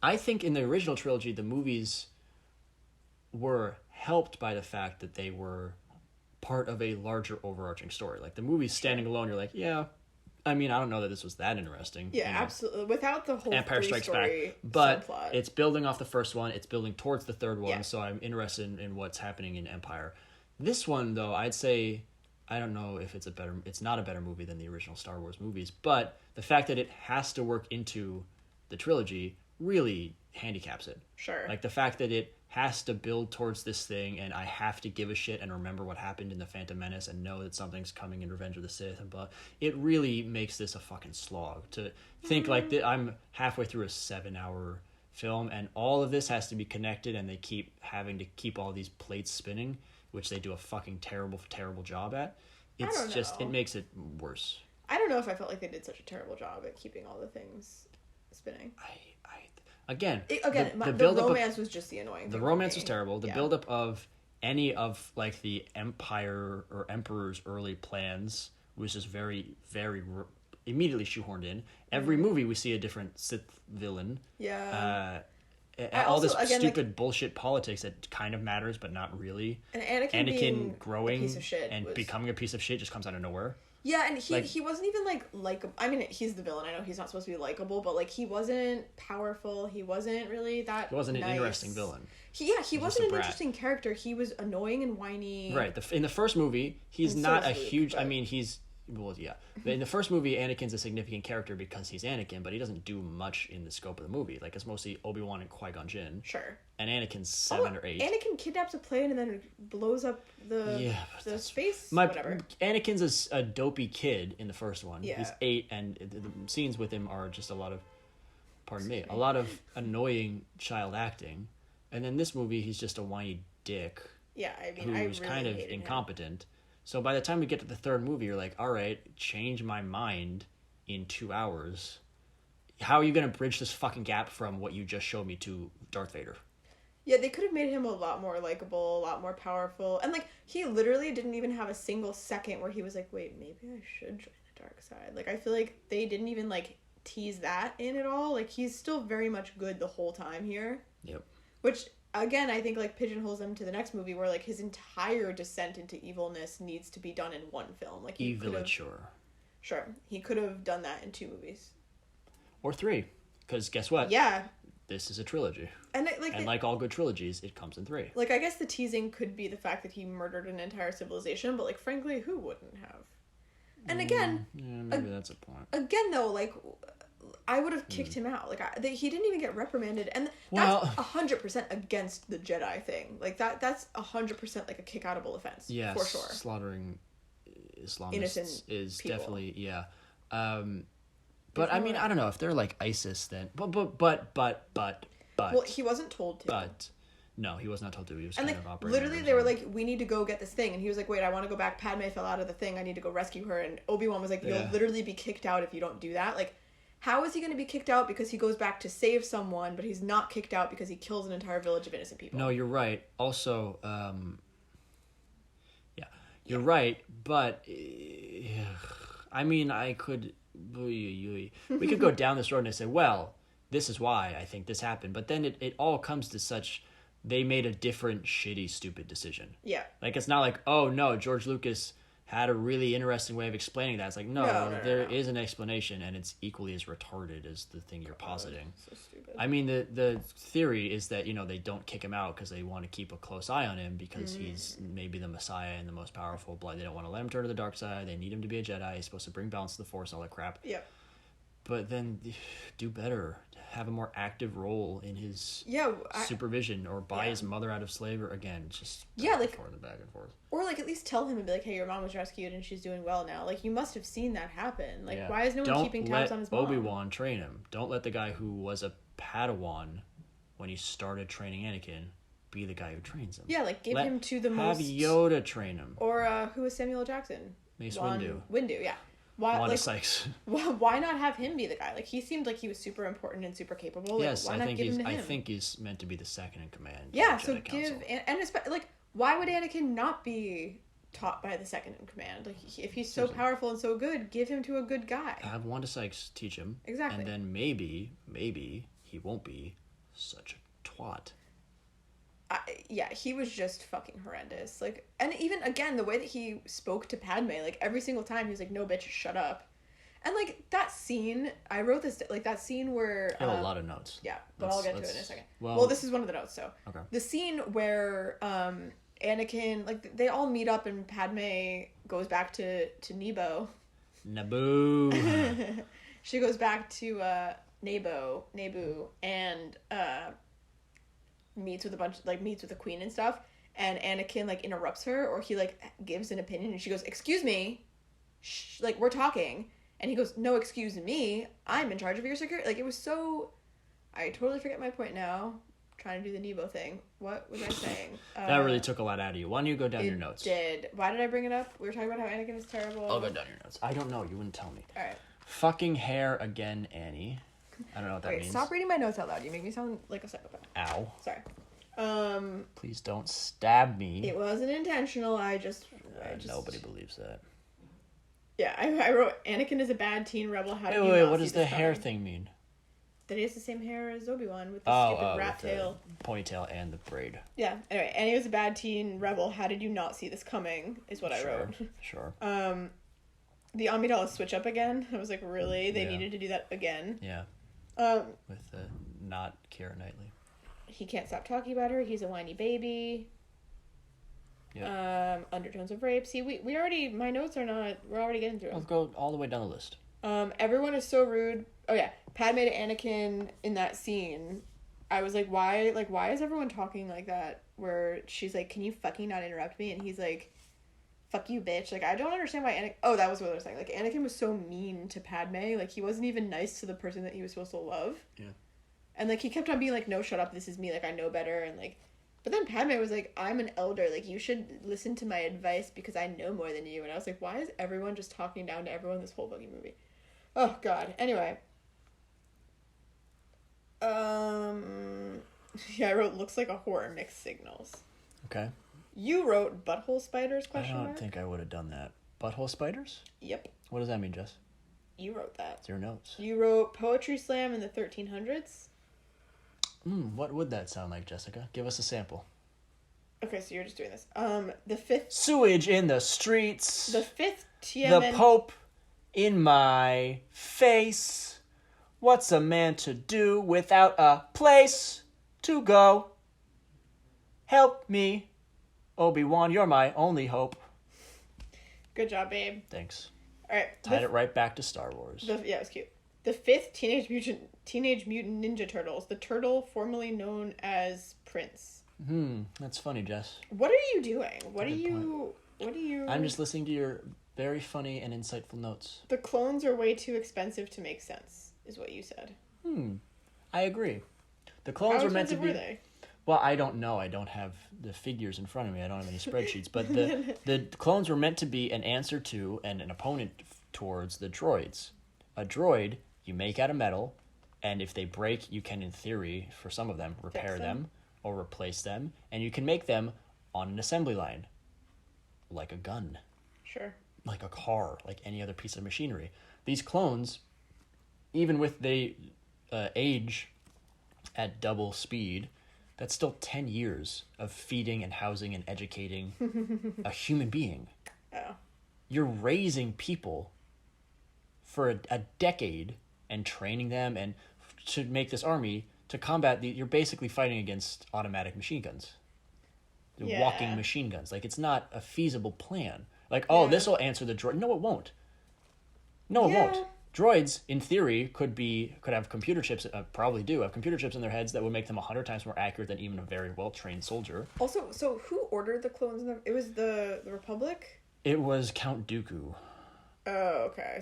I think in the original trilogy the movies were helped by the fact that they were part of a larger overarching story. Like, the movie's standing alone, you're like, yeah, I mean, I don't know that this was that interesting. Yeah, absolutely. Without the whole Empire Strikes Back. But subplot. It's building off the first one, it's building towards the third one, so I'm interested in what's happening in Empire. This one, though, I'd say, I don't know if it's not a better movie than the original Star Wars movies, but the fact that it has to work into the trilogy really handicaps it. Sure. Like, the fact that it has to build towards this thing, and I have to give a shit and remember what happened in The Phantom Menace and know that something's coming in Revenge of the Sith, and blah. It really makes this a fucking slog to think like that. I'm halfway through a 7-hour film, and all of this has to be connected, and they keep having to keep all these plates spinning, which they do a fucking terrible, terrible job at. It's just, it makes it worse. I don't know if I felt like they did such a terrible job at keeping all the things spinning. The romance was just the annoying thing. The romance was terrible. The buildup of any of like the Empire or Emperor's early plans was just very, very immediately shoehorned in. Every movie we see a different Sith villain. Yeah. All this stupid bullshit politics that kind of matters but not really. And Anakin growing a piece of shit and becoming a piece of shit just comes out of nowhere. Yeah, and he wasn't even like I mean, he's the villain. I know he's not supposed to be likable, but like he wasn't powerful. He wasn't really that. He wasn't an interesting villain. He wasn't an interesting character. He was annoying and whiny. Right. In the first movie, he's not a huge. But... I mean, But in the first movie, Anakin's a significant character because he's Anakin, but he doesn't do much in the scope of the movie. Like, it's mostly Obi-Wan and Qui-Gon Jinn. Sure. And Anakin's 7 or 8. Anakin kidnaps a plane and then blows up the space. Whatever. Anakin's a dopey kid in the first one. Yeah. He's 8, and the scenes with him are just a lot of, a lot of annoying child acting. And then this movie, he's just a whiny dick. Yeah, I mean, who's kind of incompetent. Him. So by the time we get to the third movie, you're like, all right, change my mind in 2 hours. How are you going to bridge this fucking gap from what you just showed me to Darth Vader? Yeah, they could have made him a lot more likable, a lot more powerful. And, like, he literally didn't even have a single second where he was like, wait, maybe I should join the dark side. Like, I feel like they didn't even, like, tease that in at all. Like, he's still very much good the whole time here. Yep. Which... Again, I think, like, pigeonholes him to the next movie where, like, his entire descent into evilness needs to be done in one film. Like, Evilature. Sure. He could have done that in 2 movies. Or 3. Because guess what? Yeah. This is a trilogy. And like all good trilogies, it comes in 3. Like, I guess the teasing could be the fact that he murdered an entire civilization, but, like, frankly, who wouldn't have? And again... Yeah, maybe that's a point. Again, though, like, I would have kicked him out. Like, he didn't even get reprimanded. And that's 100% against the Jedi thing. Like, that's 100% like a kick-outable offense. Yeah, for sure. Slaughtering Islamists innocent is people. Definitely, yeah. But I mean, I don't know if they're like ISIS then. But. Well, he wasn't told to. But no, he was not told to. He was and kind like of operating. literally, they were like, "We need to go get this thing," and he was like, "Wait, I want to go back. Padme fell out of the thing. I need to go rescue her." And Obi-Wan was like, "You'll literally be kicked out if you don't do that." Like, how is he going to be kicked out because he goes back to save someone, but he's not kicked out because he kills an entire village of innocent people? No, you're right. Also, you're right. But I mean, I could. We could go down this road and say, well, this is why I think this happened. But then it all comes to such, they made a different, shitty, stupid decision. Yeah. Like, it's not like, oh, no, George Lucas had a really interesting way of explaining that. It's like, no, there is an explanation, and it's equally as retarded as the thing you're positing. So stupid. I mean, the theory is that, they don't kick him out because they want to keep a close eye on him because he's maybe the Messiah and the most powerful blood. They don't want to let him turn to the dark side. They need him to be a Jedi. He's supposed to bring balance to the Force and all that crap. Yeah. But then do better. Have a more active role in his supervision, or buy his mother out of slavery. Again, just back and forth. Or like at least tell him and be like, hey, your mom was rescued and she's doing well now. Like, you must have seen that happen. Like, why is no one keeping tabs on his mom? Obi-Wan train him. Don't let the guy who was a Padawan when he started training Anakin be the guy who trains him. Yeah, like give him to the most. Have Yoda train him. Or who was Samuel L. Jackson? Mace Windu. Windu, yeah. Wanda Sykes. Why not have him be the guy? Like, he seemed like he was super important and super capable. Like, yes, why not give him to him? I think he's meant to be the second in command. Yeah, so give and especially like, why would Anakin not be taught by the second in command? Like, if he's so powerful and so good, give him to a good guy. Have Wanda Sykes teach him. Exactly. And then maybe he won't be such a twat. He was just fucking horrendous. Like, and even again, the way that he spoke to Padme, like every single time he was like, "No, bitch, shut up." And like that scene, I wrote this like that scene where I have a lot of notes. Yeah, but I'll get to it in a second. Well, this is one of the notes. So okay. The scene where Anakin, like they all meet up and Padme goes back to Naboo. Naboo. She goes back to Naboo, and meets with the queen and stuff, and Anakin like interrupts her, or he like gives an opinion, and she goes, "Excuse me, like we're talking," and he goes, "No, excuse me, I'm in charge of your security." Like, it was so, I totally forget my point now. I'm trying to do the Nebo thing. What was I saying? That really took a lot out of you. Why don't you go down your notes? Did. Why did I bring it up? We were talking about how Anakin is terrible. I'll go down your notes. I don't know. You wouldn't tell me. All right. Fucking hair again, Annie. I don't know what that means. Stop reading my notes out loud. You make me sound like a psychopath. Ow. Sorry. Please don't stab me. It wasn't intentional. I just nobody believes that. Yeah, I wrote, Anakin is a bad teen rebel. How do you wait, not what see does the hair thing mean? That he has the same hair as Obi-Wan with the stupid rat tail. Ponytail and the braid. Yeah, anyway, and he was a bad teen rebel. How did you not see this coming, is what I wrote. Sure. The Amidala switch up again. I was like, really? They needed to do that again? Yeah. With not Keira Knightley. He can't stop talking about her. He's a whiny baby. Yeah. Undertones of rape. See, we already, my notes are not, we're already getting through them. Let's go all the way down the list. Everyone is so rude. Oh yeah, Padme to Anakin in that scene. I was like, why is everyone talking like that? Where she's like, can you fucking not interrupt me? And he's like, fuck you, bitch. Like, I don't understand why Anakin... Oh, that was what I was saying. Like, Anakin was so mean to Padme. Like, he wasn't even nice to the person that he was supposed to love. Yeah. And, like, he kept on being like, no, shut up, this is me. Like, I know better. And, like... But then Padme was like, I'm an elder. Like, you should listen to my advice because I know more than you. And I was like, why is everyone just talking down to everyone this whole fucking movie? Oh, God. Anyway. Yeah, I wrote, looks like a horror, mixed signals. Okay. You wrote butthole spiders, question mark? I don't think I would have done that. Butthole spiders? Yep. What does that mean, Jess? You wrote that. It's your notes. You wrote poetry slam in the 1300s. What would that sound like, Jessica? Give us a sample. Okay, so you're just doing this. The fifth... Sewage in the streets. The fifth Tiamen... The Pope in my face. What's a man to do without a place to go? Help me, Obi-Wan, you're my only hope. Good job, babe. Thanks. All right. Tied it right back to Star Wars. Yeah, it was cute. The 5th Teenage Mutant Ninja Turtles. The turtle formerly known as Prince. That's funny, Jess. What are you doing? What are you... I'm just listening to your very funny and insightful notes. The clones are way too expensive to make sense, is what you said. I agree. The clones were meant to be... Were they? Well, I don't know. I don't have the figures in front of me. I don't have any spreadsheets. But the clones were meant to be an answer to and an opponent towards the droids. A droid, you make out of metal, and if they break, you can, in theory, for some of them, repair them or replace them. And you can make them on an assembly line. Like a gun. Sure. Like a car. Like any other piece of machinery. These clones, even with they age at double speed... That's still 10 years of feeding and housing and educating a human being. Oh. You're raising people for a decade and training them and to make this army to combat you're basically fighting against automatic machine guns. Walking machine guns. Like, it's not a feasible plan. Like, this will answer the droid. No, it won't. No, it won't. Droids, in theory, could have computer chips, probably do have computer chips in their heads that would make them 100 times more accurate than even a very well-trained soldier. Also, so who ordered the clones? It was the Republic? It was Count Dooku. Oh, okay.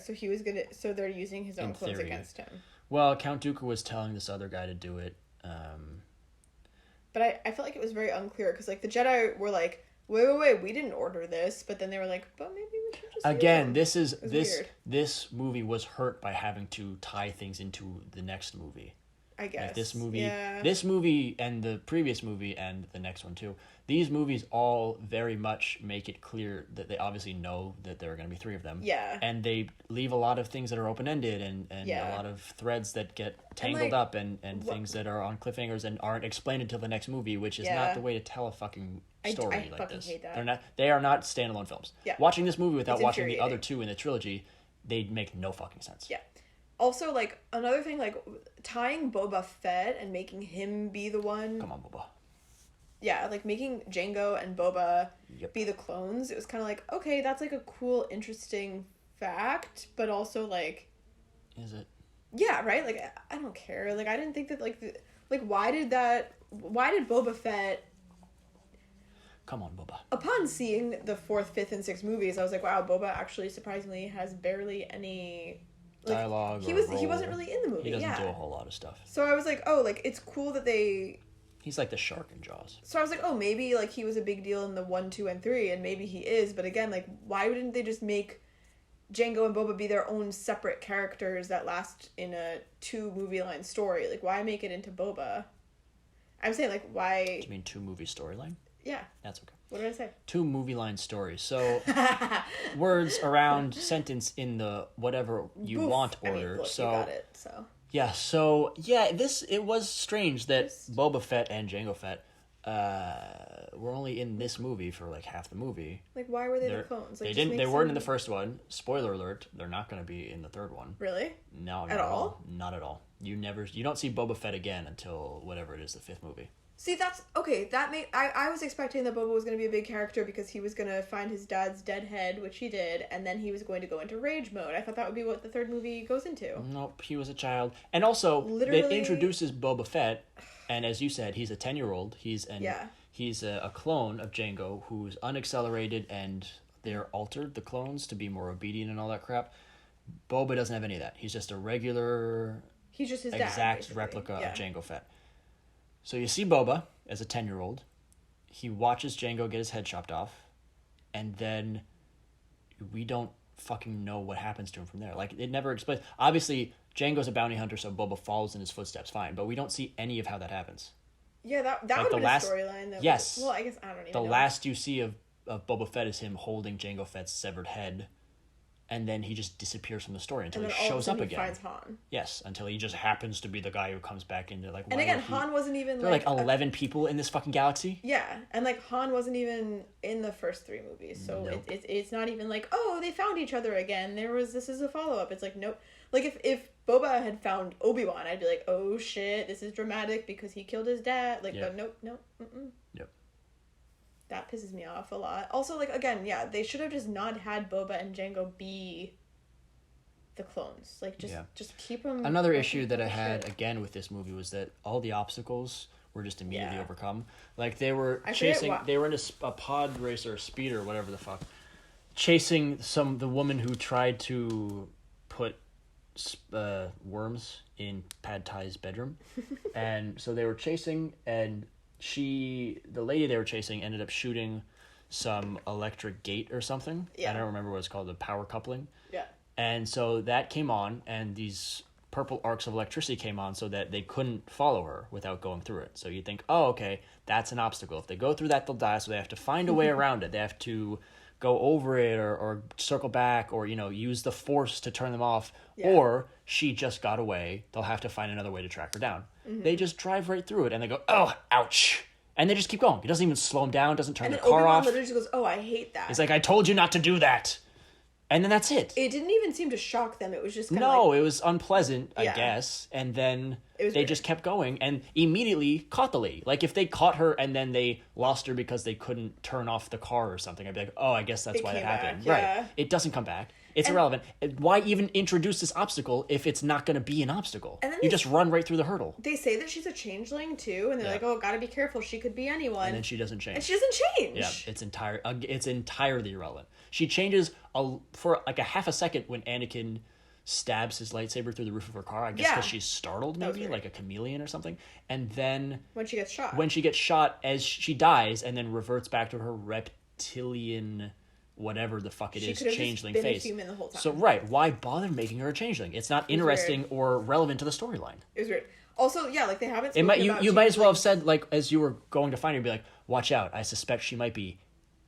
So they're using his own clones against him. Well, Count Dooku was telling this other guy to do it. But I felt like it was very unclear, because, like, the Jedi were like, wait, we didn't order this, but then they were like, but maybe we should just again, this movie was hurt by having to tie things into the next movie. I guess. Like this movie and the previous movie and the next one too. These movies all very much make it clear that they obviously know that there are going to be 3 of them. Yeah. And they leave a lot of things that are open-ended and a lot of threads that get tangled up and things that are on cliffhangers and aren't explained until the next movie, which is not the way to tell a fucking story like fucking this. Hate that. They are not standalone films. Yeah. Watching this movie without watching the other 2 in the trilogy, they'd make no fucking sense. Yeah. Also, like, another thing, like, tying Boba Fett and making him be the one... Come on, Boba. Yeah, like, making Jango and Boba be the clones, it was kind of like, okay, that's, like, a cool, interesting fact, but also, like... Is it? Yeah, right? Like, I don't care. Like, I didn't think that, like, why did Boba Fett... Come on, Boba. Upon seeing the 4th, 5th, and 6th movies, I was like, wow, Boba actually surprisingly has barely any... Like, dialogue he wasn't really in the movie. He doesn't do a whole lot of stuff. So I was like, oh, like, it's cool that they... He's like the shark in Jaws. So I was like, oh, maybe, like, he was a big deal in the 1, 2, and 3, and maybe he is, but again, like, why wouldn't they just make Jango and Boba be their own separate characters that last in a 2-movie line story? Like, why make it into Boba? I'm saying, like, why... Do you mean 2-movie storyline? Yeah. That's okay. What did I say? 2 movie line stories. So, words around sentence in the whatever you want order. I mean, look, so you got it, so. Yeah, it was strange that Boba Fett and Jango Fett were only in this movie for like half the movie. Like, why were they the clones? Like, they weren't in the first one. Spoiler alert, they're not going to be in the third one. Really? No, at all? Not at all. You don't see Boba Fett again until whatever it is, the 5th movie. See, that's... Okay, I was expecting that Boba was going to be a big character because he was going to find his dad's dead head, which he did, and then he was going to go into rage mode. I thought that would be what the 3rd movie goes into. Nope, he was a child. And also, it introduces Boba Fett, and as you said, he's a 10-year-old. He's a clone of Jango who's unaccelerated, and they're altered, the clones, to be more obedient and all that crap. Boba doesn't have any of that. He's just a regular... He's just his exact dad, replica of Jango Fett. So you see Boba as a 10-year-old. He watches Jango get his head chopped off, and then we don't fucking know what happens to him from there. Like, it never explains. Obviously, Jango's a bounty hunter, so Boba follows in his footsteps, fine. But we don't see any of how that happens. Yeah, that would have been a storyline. Yes. Well, I guess I don't even know. The last you see of Boba Fett is him holding Jango Fett's severed head and then he just disappears from the story until he shows up again. Finds Han. Yes, until he just happens to be the guy who comes back into like. And again, Han wasn't even. There are like 11 people in this fucking galaxy. Yeah, and like Han wasn't even in the first 3 movies, so nope. it's not even like, oh, they found each other again. This is a follow up. It's like, nope. Like if Boba had found Obi-Wan, I'd be like, oh shit, this is dramatic because he killed his dad. Like, but nope. Yep. That pisses me off a lot. Also, like, again, yeah, they should have just not had Boba and Jango be the clones. Like, just keep them... Another issue that I had, again, with this movie was that all the obstacles were just immediately overcome. Like, they were they were in a pod race or a speeder or whatever the fuck, chasing the woman who tried to put worms in Pad Thai's bedroom. And so they were chasing, and the lady they were chasing ended up shooting some electric gate or something. Yeah. I don't remember what it's called, the power coupling. Yeah. And so that came on, and these purple arcs of electricity came on so that they couldn't follow her without going through it. So you think, oh, okay, that's an obstacle. If they go through that, they'll die, so they have to find a way around it. They have to go over it or circle back or, use the force to turn them off. Yeah. Or she just got away. They'll have to find another way to track her down. Mm-hmm. They just drive right through it, and they go, oh, ouch. And they just keep going. It doesn't even slow them down, doesn't turn the car Obi-Wan off. Literally just goes, oh, I hate that. It's like, I told you not to do that. And then that's it. It didn't even seem to shock them. It was just kind of No, it was unpleasant, I guess. And then they just kept going and immediately caught the lady. Like, if they caught her and then they lost her because they couldn't turn off the car or something, I'd be like, oh, I guess that's why that happened. Right. It doesn't come back. It's irrelevant. Why even introduce this obstacle if it's not going to be an obstacle? And then you just run right through the hurdle. They say that she's a changeling, too. And they're like, oh, gotta be careful. She could be anyone. And then she doesn't change. And she doesn't change. Yeah, it's entirely irrelevant. She changes for like a half a second when Anakin stabs his lightsaber through the roof of her car. I guess because she's startled, maybe, like a chameleon or something. And then... When she gets shot. As she dies and then reverts back to her reptilian... whatever the fuck it is, changeling face. She could have been a human the whole time. So, why bother making her a changeling? It's not interesting or relevant to the storyline. It was weird. Also, yeah, like, they haven't you might as well have said, like, as you were going to find her, be like, watch out, I suspect she might be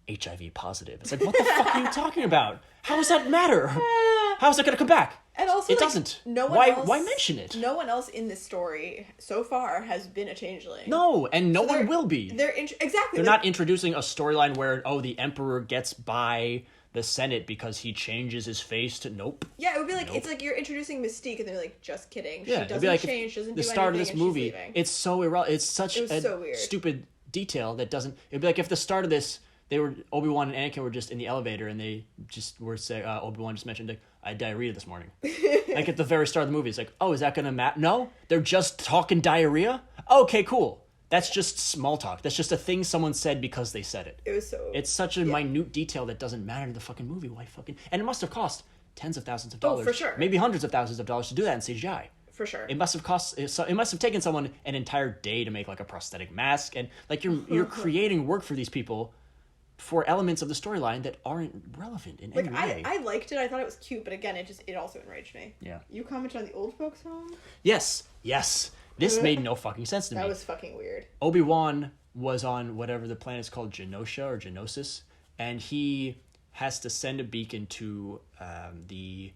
HIV positive. It's like, what the fuck are you talking about? How does that matter? How is that going to come back? And also, it doesn't. Why mention it? No one else in this story so far has been a changeling. No, and no one will be. Exactly. They're not introducing a storyline where, the Emperor gets by the Senate because he changes his face to nope. Yeah, it would be like, it's like you're introducing Mystique and they're like, just kidding. She doesn't change, doesn't do anything, the start of this movie, it's so irrelevant. It's such a stupid detail that doesn't... It'd be like if the start of this... Obi-Wan and Anakin were just in the elevator and they just were saying, Obi-Wan just mentioned, like, I had diarrhea this morning. Like at the very start of the movie, it's like, oh, is that going to matter? No? They're just talking diarrhea? Okay, cool. That's just small talk. That's just a thing someone said because they said it. It's such a minute detail that doesn't matter to the fucking movie. Why fucking... And it must have cost tens of thousands of dollars. Oh, for sure. Maybe hundreds of thousands of dollars to do that in CGI. For sure. It must have taken someone an entire day to make like a prosthetic mask. And like you're creating work for these people for elements of the storyline that aren't relevant in any way. I liked it. I thought it was cute, but again, it also enraged me. Yeah. You commented on the old folks' home? Yes. This made no fucking sense to me. That was fucking weird. Obi-Wan was on whatever the planet's called, Genosha or Genosis, and he has to send a beacon to the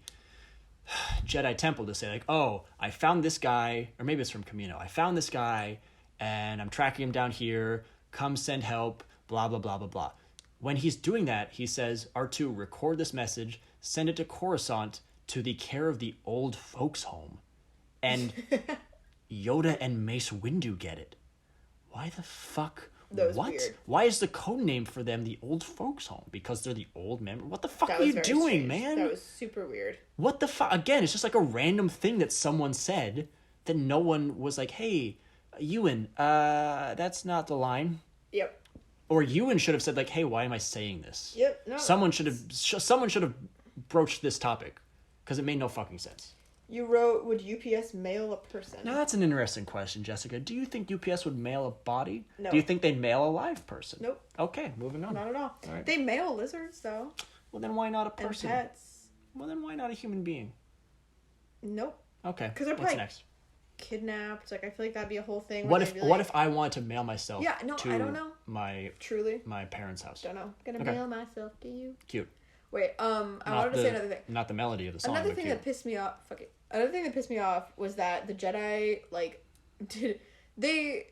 Jedi Temple to say, like, oh, I found this guy, or maybe it's from Camino. I found this guy, and I'm tracking him down here. Come send help, blah, blah, blah, blah, blah. When he's doing that, he says, R2, record this message, send it to Coruscant to the care of the old folks' home. And Yoda and Mace Windu get it. Why the fuck? That was weird. Why is the code name for them the old folks' home? Because they're the old members? What the fuck are you doing, man? That was super weird. What the fuck? Again, it's just like a random thing that someone said that no one was like, hey, Ewan, that's not the line. Yep. Or Ewan should have said, like, hey, why am I saying this? Yep. No. Someone should have broached this topic because it made no fucking sense. You wrote, would UPS mail a person? Now, that's an interesting question, Jessica. Do you think UPS would mail a body? No. Do you think they'd mail a live person? Nope. Okay, moving on. Not at all. All right. They mail lizards, though. Well, then why not a person? And pets. Well, then why not a human being? Nope. Okay. Because they're What's next? Kidnapped. Like, I feel like that'd be a whole thing. What if I wanted to mail myself I don't know. my Truly. my parents' house? Don't know. Gonna mail myself to you. Cute. Wait, I wanted to say another thing. Not the melody of the song. Another thing that pissed me off. Fuck it. Another thing that pissed me off was that the Jedi they,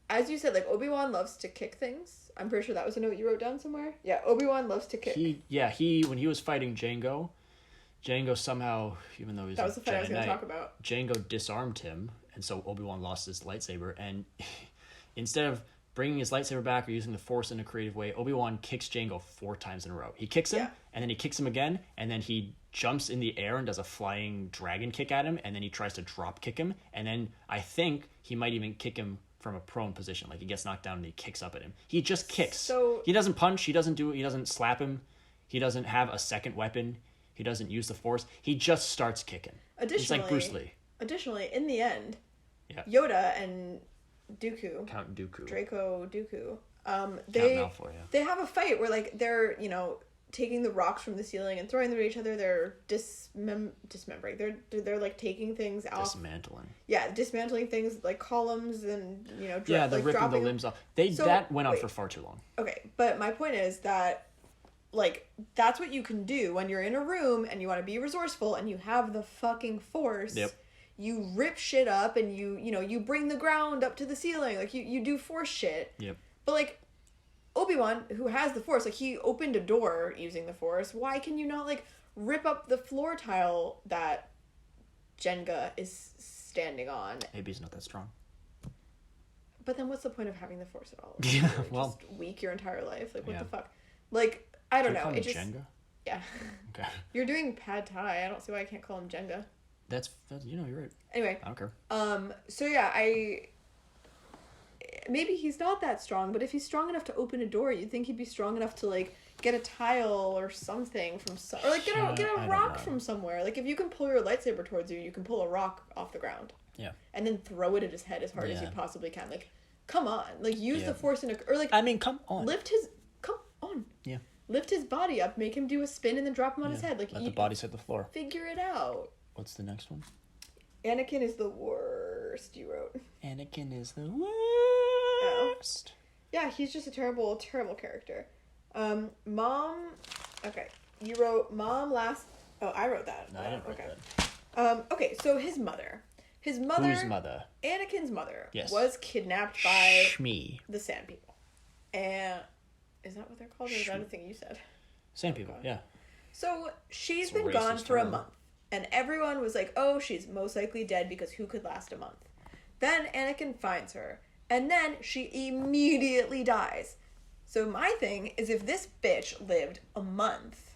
as you said, like Obi-Wan loves to kick things. I'm pretty sure that was a note you wrote down somewhere. Yeah, Obi-Wan loves to kick. He when he was fighting Jango somehow, even though he's that was the fight I was going to talk about. Jango disarmed him, and so Obi-Wan lost his lightsaber. And instead of bringing his lightsaber back or using the Force in a creative way, Obi-Wan kicks Jango 4 times in a row. He kicks him, and then he kicks him again, and then he jumps in the air and does a flying dragon kick at him, and then he tries to drop kick him, and then I think he might even kick him from a prone position. Like, he gets knocked down and he kicks up at him. He just kicks. So he doesn't punch, he doesn't slap him, he doesn't have a second weapon, he doesn't use the Force, he just starts kicking. It's like Bruce Lee. Additionally, in the end, Yoda and Dooku, Count Dooku, Draco Dooku, they have a fight where like they're taking the rocks from the ceiling and throwing them at each other. They're dismembering. They're like taking things out. Dismantling things like columns and they're like ripping the limbs off. That went on for far too long. Okay, but my point is that like that's what you can do when you're in a room and you want to be resourceful and you have the fucking Force. Yep. You rip shit up and you bring the ground up to the ceiling. Like you do Force shit. Yep. But like Obi-Wan, who has the Force, like he opened a door using the Force. Why can you not like rip up the floor tile that Jenga is standing on? Maybe he's not that strong. But then what's the point of having the Force at all? Yeah, well, just weak your entire life. Like what the fuck? Like I don't know. It just Jenga. Yeah. Okay. You're doing pad thai. I don't see why I can't call him Jenga. That's you're right. Anyway. I don't care. So yeah, maybe he's not that strong, but if he's strong enough to open a door, you'd think he'd be strong enough to like get a tile or something from or like get a rock from somewhere. Like if you can pull your lightsaber towards you, you can pull a rock off the ground. Yeah. And then throw it at his head as hard as you possibly can. Like, come on. Like use the Force come on. Come on. Yeah. Lift his body up, make him do a spin, and then drop him on his head. Like let the bodies hit the floor. Figure it out. What's the next one? Anakin is the worst, you wrote. Anakin is the worst. Yeah, he's just a terrible, terrible character. Mom... Okay, you wrote Mom last... Oh, I wrote that. No, I didn't write that. Okay, so his mother. Whose mother? Anakin's mother. Yes. Was kidnapped by... Shmi. The Sand People. And... Is that what they're called? Or is that a thing you said? Sand People, yeah. So, she's been gone for a month. And everyone was like, oh, she's most likely dead because who could last a month? Then Anakin finds her. And then she immediately dies. So my thing is if this bitch lived a month,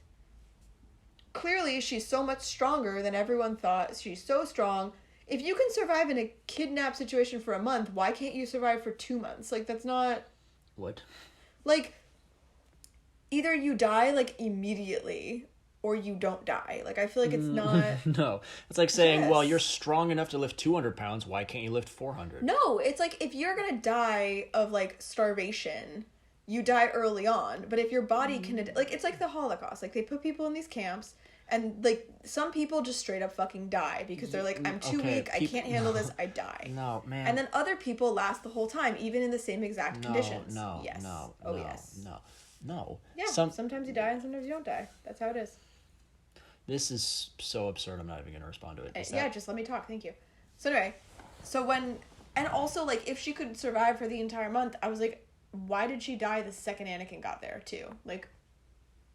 clearly she's so much stronger than everyone thought. She's so strong. If you can survive in a kidnap situation for a month, why can't you survive for 2 months? Like, that's not... What? Like, either you die, like, immediately... or you don't die. Like, I feel like it's not... No. It's like saying, well, you're strong enough to lift 200 pounds. Why can't you lift 400? No, it's like, if you're gonna die of, like, starvation, you die early on. But if your body can... Like, it's like the Holocaust. Like, they put people in these camps, and, like, some people just straight up fucking die. Because they're like, I'm too weak, I can't handle this, I die. No, man. And then other people last the whole time, even in the same exact conditions. Yes. No. Yeah, sometimes you die and sometimes you don't die. That's how it is. This is so absurd, I'm not even going to respond to it. Just let me talk, thank you. So anyway, and also, like, if she could survive for the entire month, I was like, why did she die the second Anakin got there, too? Like,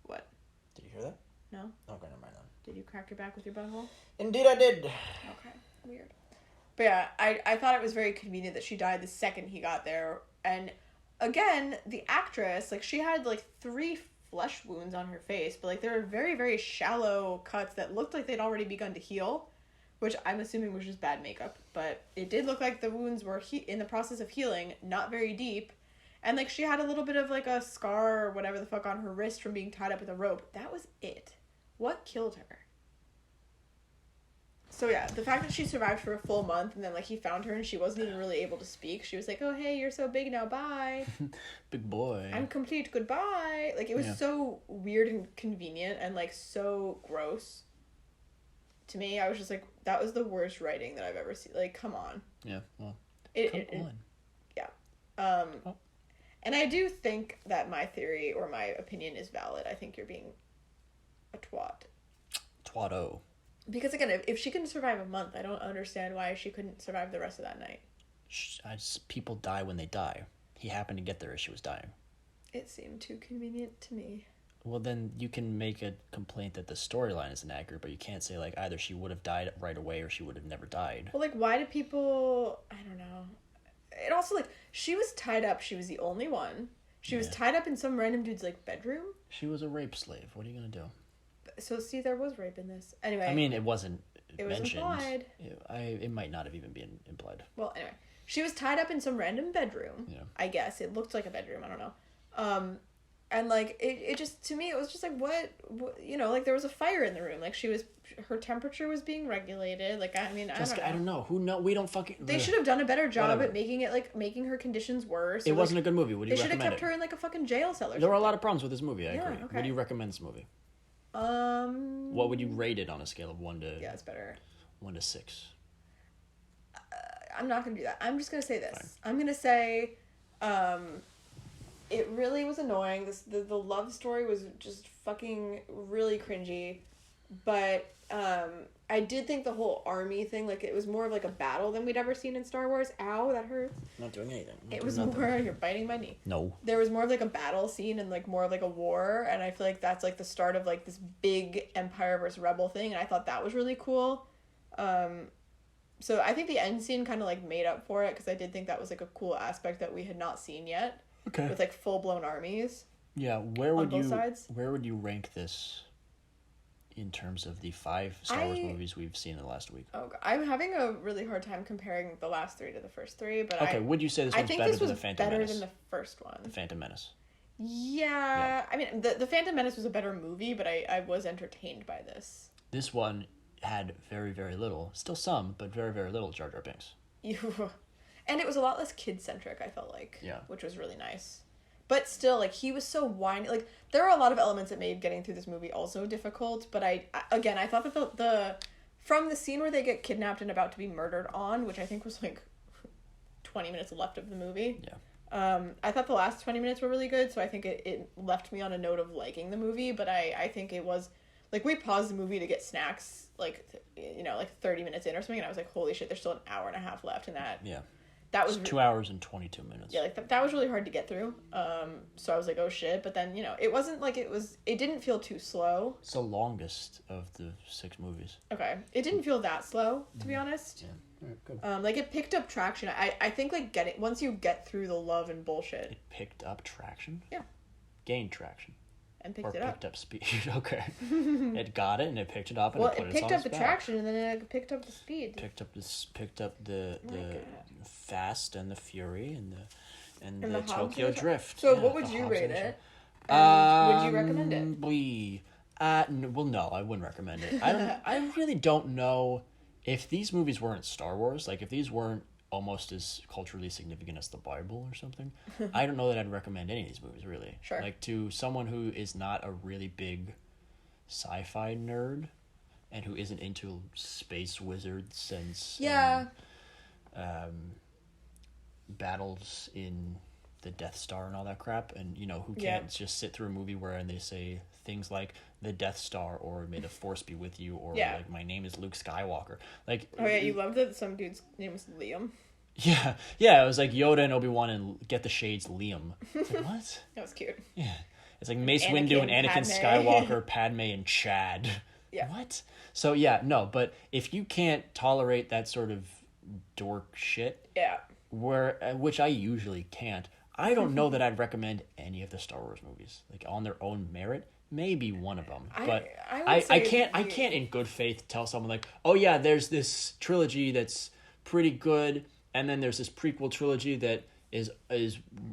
what? Did you hear that? No? Okay, never mind then. Did you crack your back with your butthole? Indeed I did. Okay, weird. But yeah, I thought it was very convenient that she died the second he got there, and again, the actress, like, she had, like, 3 flesh wounds on her face, but like they were very, very shallow cuts that looked like they'd already begun to heal, which I'm assuming was just bad makeup, but it did look like the wounds were in the process of healing, not very deep, and like she had a little bit of like a scar or whatever the fuck on her wrist from being tied up with a rope. That was it. What killed her? So yeah, the fact that she survived for a full month and then like he found her and she wasn't even really able to speak. She was like, oh hey, you're so big now, bye. Big boy. I'm complete, goodbye. Like it was so weird and convenient and like so gross. To me, I was just like, that was the worst writing that I've ever seen. Like, come on. Yeah, well, come on. And I do think that my theory or my opinion is valid. I think you're being a twat. Twatto. Because again, if she can survive a month, I don't understand why she couldn't survive the rest of that night. People die when they die. He happened to get there as she was dying. It seemed too convenient to me. Well, then you can make a complaint that the storyline is inaccurate, but you can't say, like, either she would have died right away or she would have never died. Well, like, why do people... I don't know. It also, like, she was tied up. She was the only one. She was tied up in some random dude's, like, bedroom. She was a rape slave. What are you going to do? So, see, there was rape in this. Anyway. I mean, it wasn't It mentioned. was implied. It might not have even been implied. Well, anyway. She was tied up in some random bedroom. Yeah. I guess. It looked like a bedroom. I don't know. And, like, it just, to me, it was just like, what, you know, like, there was a fire in the room. Like, her temperature was being regulated. Like, I mean, Jessica, I don't know. Who know? We don't fucking... They should have done a better job at making it, like, making her conditions worse. It wasn't a good movie. Would you recommend it? They should have kept her in, like, a fucking jail cell or something. There were a lot of problems with this movie, I agree. Okay. What do you recommend this movie? What would you rate it on a scale of 1 to... Yeah, it's better. 1 to 6. I'm not going to do that. I'm just going to say this. Fine. I'm going to say... It really was annoying. The love story was just fucking really cringy. But I did think the whole army thing, like, it was more of like a battle than we'd ever seen in Star Wars. Ow, that hurts. I'm not doing anything. It was more... You're biting my knee. No. There was more of like a battle scene and like more of like a war. And I feel like that's like the start of like this big Empire versus Rebel thing. And I thought that was really cool. So I think the end scene kind of like made up for it. Because I did think that was like a cool aspect that we had not seen yet. Okay. With like full-blown armies. Yeah, where would you rank this in terms of the 5 Star Wars movies we've seen in the last week? Oh, God. I'm having a really hard time comparing the last 3 to the first 3, but okay, would you say this one's better than the Phantom Menace? I think this was better than the first one. The Phantom Menace. Yeah. I mean, the Phantom Menace was a better movie, but I was entertained by this. This one had very, very little, still some, but very, very little Jar Jar Binks. And it was a lot less kid-centric, I felt like. Yeah. Which was really nice. But still, like, he was so whiny. Like, there are a lot of elements that made getting through this movie also difficult. But I thought that from the scene where they get kidnapped and about to be murdered on, which I think was, like, 20 minutes left of the movie. Yeah. I thought the last 20 minutes were really good. So I think it left me on a note of liking the movie. But I think it was... Like, we paused the movie to get snacks, like, you know, like 30 minutes in or something. And I was like, holy shit, there's still an hour and a half left in that. Yeah. That was 2 hours and 22 minutes. Yeah, like that was really hard to get through. So I was like, oh shit. But then, you know, it wasn't like it didn't feel too slow. It's the longest of the 6 movies. Okay. It didn't feel that slow, to be honest. Yeah. All right, good. Like it picked up traction. I think like once you get through the love and bullshit. It picked up traction? Yeah. Gained traction. And picked it up. Or picked up speed. Okay. It got it and it picked it up and it put it on its back. Well, it picked up the traction and then it picked up the speed. Picked up the Fast and the Fury and the Tokyo Drift. So what would you rate it? And would you recommend it? No, I wouldn't recommend it. I really don't know if these movies weren't Star Wars, like if these weren't almost as culturally significant as the Bible or something, I don't know that I'd recommend any of these movies, really. Sure. Like, to someone who is not a really big sci-fi nerd and who isn't into space wizards and battles in the Death Star and all that crap, and, you know, who can't just sit through a movie where they say things like the Death Star or may the Force be with you or like my name is Luke Skywalker. Like, oh yeah, you loved that some dude's name was Liam. Yeah, it was like Yoda and Obi-Wan and Get the Shades Liam. Like, what? That was cute. Yeah, it's like Mace Windu and Anakin Skywalker, Padme and Chad. Yeah. What? So yeah, no, but if you can't tolerate that sort of dork shit, which I usually can't, I don't know that I'd recommend any of the Star Wars movies. Like, on their own merit, maybe one of them. But I can't in good faith tell someone like, oh yeah, there's this trilogy that's pretty good, and then there's this prequel trilogy that is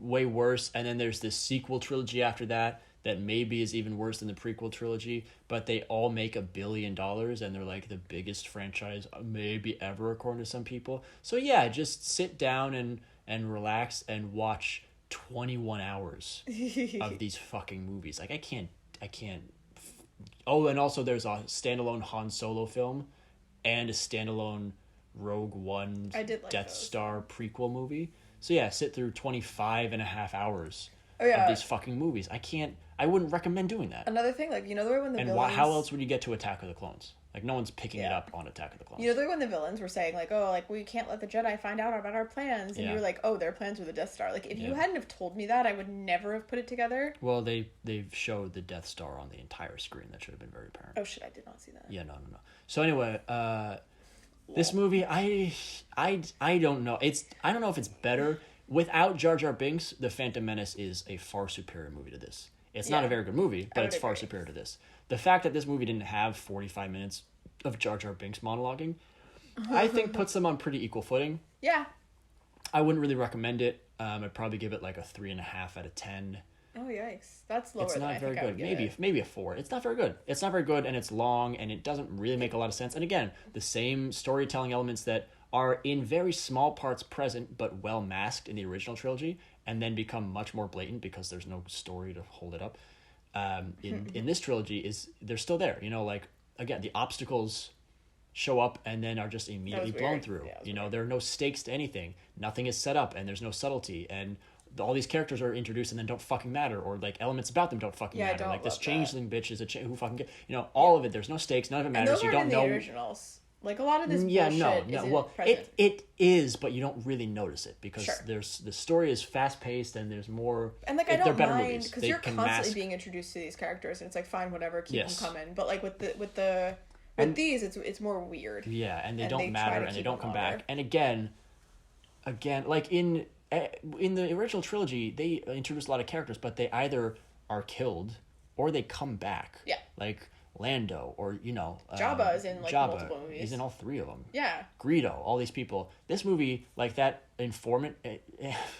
way worse, and then there's this sequel trilogy after that maybe is even worse than the prequel trilogy, but they all make $1 billion, and they're like the biggest franchise maybe ever according to some people. So yeah, just sit down and relax and watch 21 hours of these fucking movies. Like, I can't. Oh, and also there's a standalone Han Solo film and a standalone Rogue One Death Star prequel movie. So yeah, sit through 25 and a half hours of these fucking movies. I wouldn't recommend doing that. Another thing, like, you know the way when the villains... how else would you get to Attack of the Clones? Like, no one's picking it up on Attack of the Clones. You know the way when the villains were saying, like, oh, like, we can't let the Jedi find out about our plans, and you were like, oh, their plans were the Death Star. Like, if you hadn't have told me that, I would never have put it together. Well, they've showed the Death Star on the entire screen. That should have been very apparent. Oh, shit, I did not see that. Yeah, no. So anyway, this movie, I don't know. I don't know if it's better. Without Jar Jar Binks, The Phantom Menace is a far superior movie to this. It's not a very good movie, but it's far superior to this. The fact that this movie didn't have 45 minutes of Jar Jar Binks monologuing, I think puts them on pretty equal footing. Yeah. I wouldn't really recommend it. I'd probably give it like a 3.5 out of 10. Oh, yikes. That's lower than I think I would give it. It's not very good. Maybe a 4. It's not very good. It's not very good, and it's long, and it doesn't really make a lot of sense. And again, the same storytelling elements that are in very small parts present, but well masked in the original trilogy, and then become much more blatant because there's no story to hold it up. In this trilogy, they're still there. You know, like, again, the obstacles show up and then are just immediately blown through. Yeah, there are no stakes to anything. Nothing is set up, and there's no subtlety, and all these characters are introduced and then don't fucking matter, or like elements about them don't fucking matter. Like this changeling bitch is who fucking all of it. There's no stakes. None of it matters. And those aren't in the originals. Like, a lot of this bullshit isn't well, present. It is, but you don't really notice it because the story is fast paced and there's more. And like, I don't mind because you're constantly being introduced to these characters, and it's like, fine, whatever, keep them coming. But like with these, it's more weird. Yeah, and they don't matter, and they don't come back. And again, like in the original trilogy, they introduce a lot of characters, but they either are killed or they come back. Yeah, like Lando, or Jabba is in multiple movies. He's in all 3 of them. Yeah, Greedo, all these people. This movie, like that informant,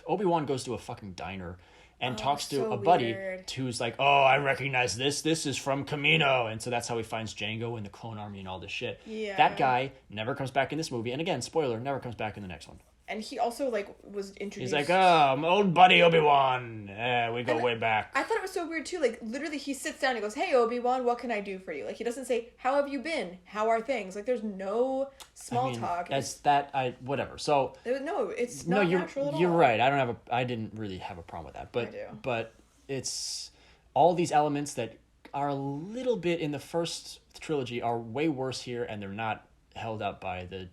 Obi-Wan goes to a fucking diner and talks to a buddy who's like, oh, I recognize this. This is from Camino, and so that's how he finds Django and the Clone Army and all this shit. Yeah, that guy never comes back in this movie, and again, spoiler, never comes back in the next one. And he also, like, was introduced... He's like, oh, my old buddy Obi-Wan. We go way back. I thought it was so weird, too. Like, literally, he sits down and goes, hey, Obi-Wan, what can I do for you? Like, he doesn't say, how have you been? How are things? Like, there's no small talk. Whatever. So... No, it's not natural at all. You're right. I didn't really have a problem with that. But, I do. But it's... All these elements that are a little bit in the first trilogy are way worse here, and they're not held up by the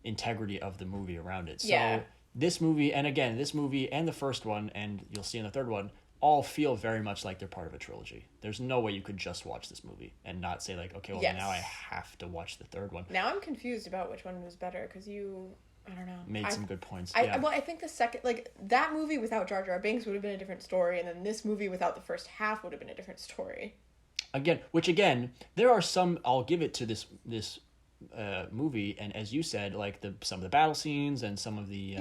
integrity of the movie around it. So this movie, and again, this movie and the first one, and you'll see in the third one, all feel very much like they're part of a trilogy. There's no way you could just watch this movie and not say like, okay, well, now I have to watch the third one. Now I'm confused about which one was better, because I don't know. Made some good points. I think the second, like, that movie without Jar Jar Binks would have been a different story, and then this movie without the first half would have been a different story. Again, there are some, I'll give it to this movie, and as you said, like some of the battle scenes and some of the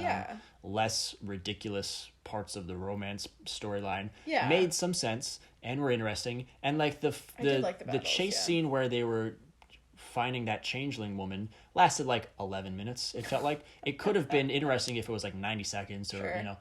less ridiculous parts of the romance storyline made some sense and were interesting, and like the chase scene where they were finding that changeling woman lasted like 11 minutes. It felt like it could have been interesting if it was like 90 seconds or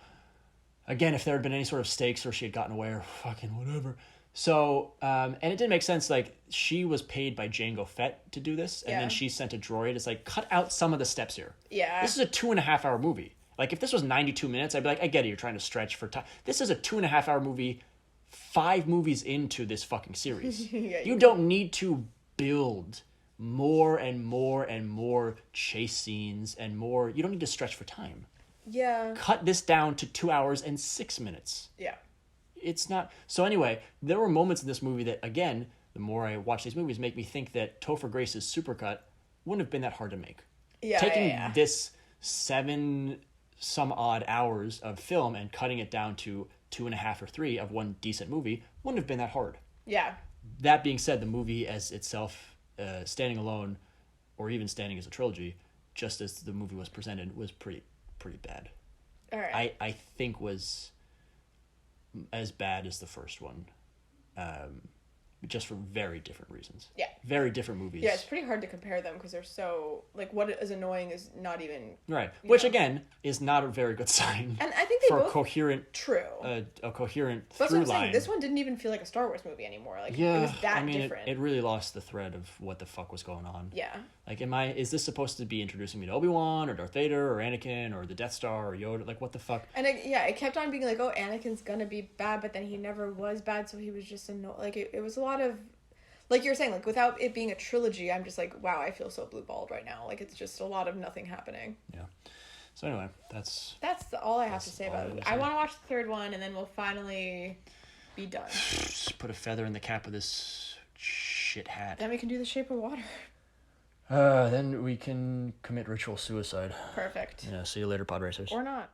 again, if there had been any sort of stakes or she had gotten away or fucking whatever. So, and it didn't make sense, like, she was paid by Jango Fett to do this, and then she sent a droid. It's like, cut out some of the steps here. Yeah. This is a 2.5 hour movie. Like, if this was 92 minutes, I'd be like, I get it, you're trying to stretch for time. This is a 2.5 hour movie, 5 movies into this fucking series. You don't need to build more and more and more chase scenes and more. You don't need to stretch for time. Yeah. Cut this down to 2 hours and 6 minutes. Yeah. It's not. So anyway, there were moments in this movie that, again, the more I watch these movies, make me think that Topher Grace's supercut wouldn't have been that hard to make. Yeah, taking this 7 some odd hours of film and cutting it down to 2.5 or 3 of one decent movie wouldn't have been that hard. Yeah. That being said, the movie as itself, standing alone, or even standing as a trilogy, just as the movie was presented, was pretty bad. All right. I think was as bad as the first one, just for very different reasons. Yeah. Very different movies. Yeah, it's pretty hard to compare them because they're so, like, what is annoying is not even... Right. Which, again, is not a very good sign. And I think they both... For a coherent... True. A coherent through line. That's what I'm saying. This one didn't even feel like a Star Wars movie anymore. Like, it was that different. It really lost the thread of what the fuck was going on. Yeah. Like, is this supposed to be introducing me to Obi-Wan or Darth Vader or Anakin or the Death Star or Yoda? Like, what the fuck? And it kept on being like, oh, Anakin's gonna be bad, but then he never was bad, so he was just annoying. Like, it was a lot of, like you were saying, like, without it being a trilogy, I'm just like, wow, I feel so blue-balled right now. Like, it's just a lot of nothing happening. Yeah. So anyway, that's all I have to say about it. I want to watch the third one, and then we'll finally be done. Just put a feather in the cap of this shit hat. Then we can do The Shape of Water. Then we can commit ritual suicide. Perfect. Yeah, see you later, pod racers. Or not.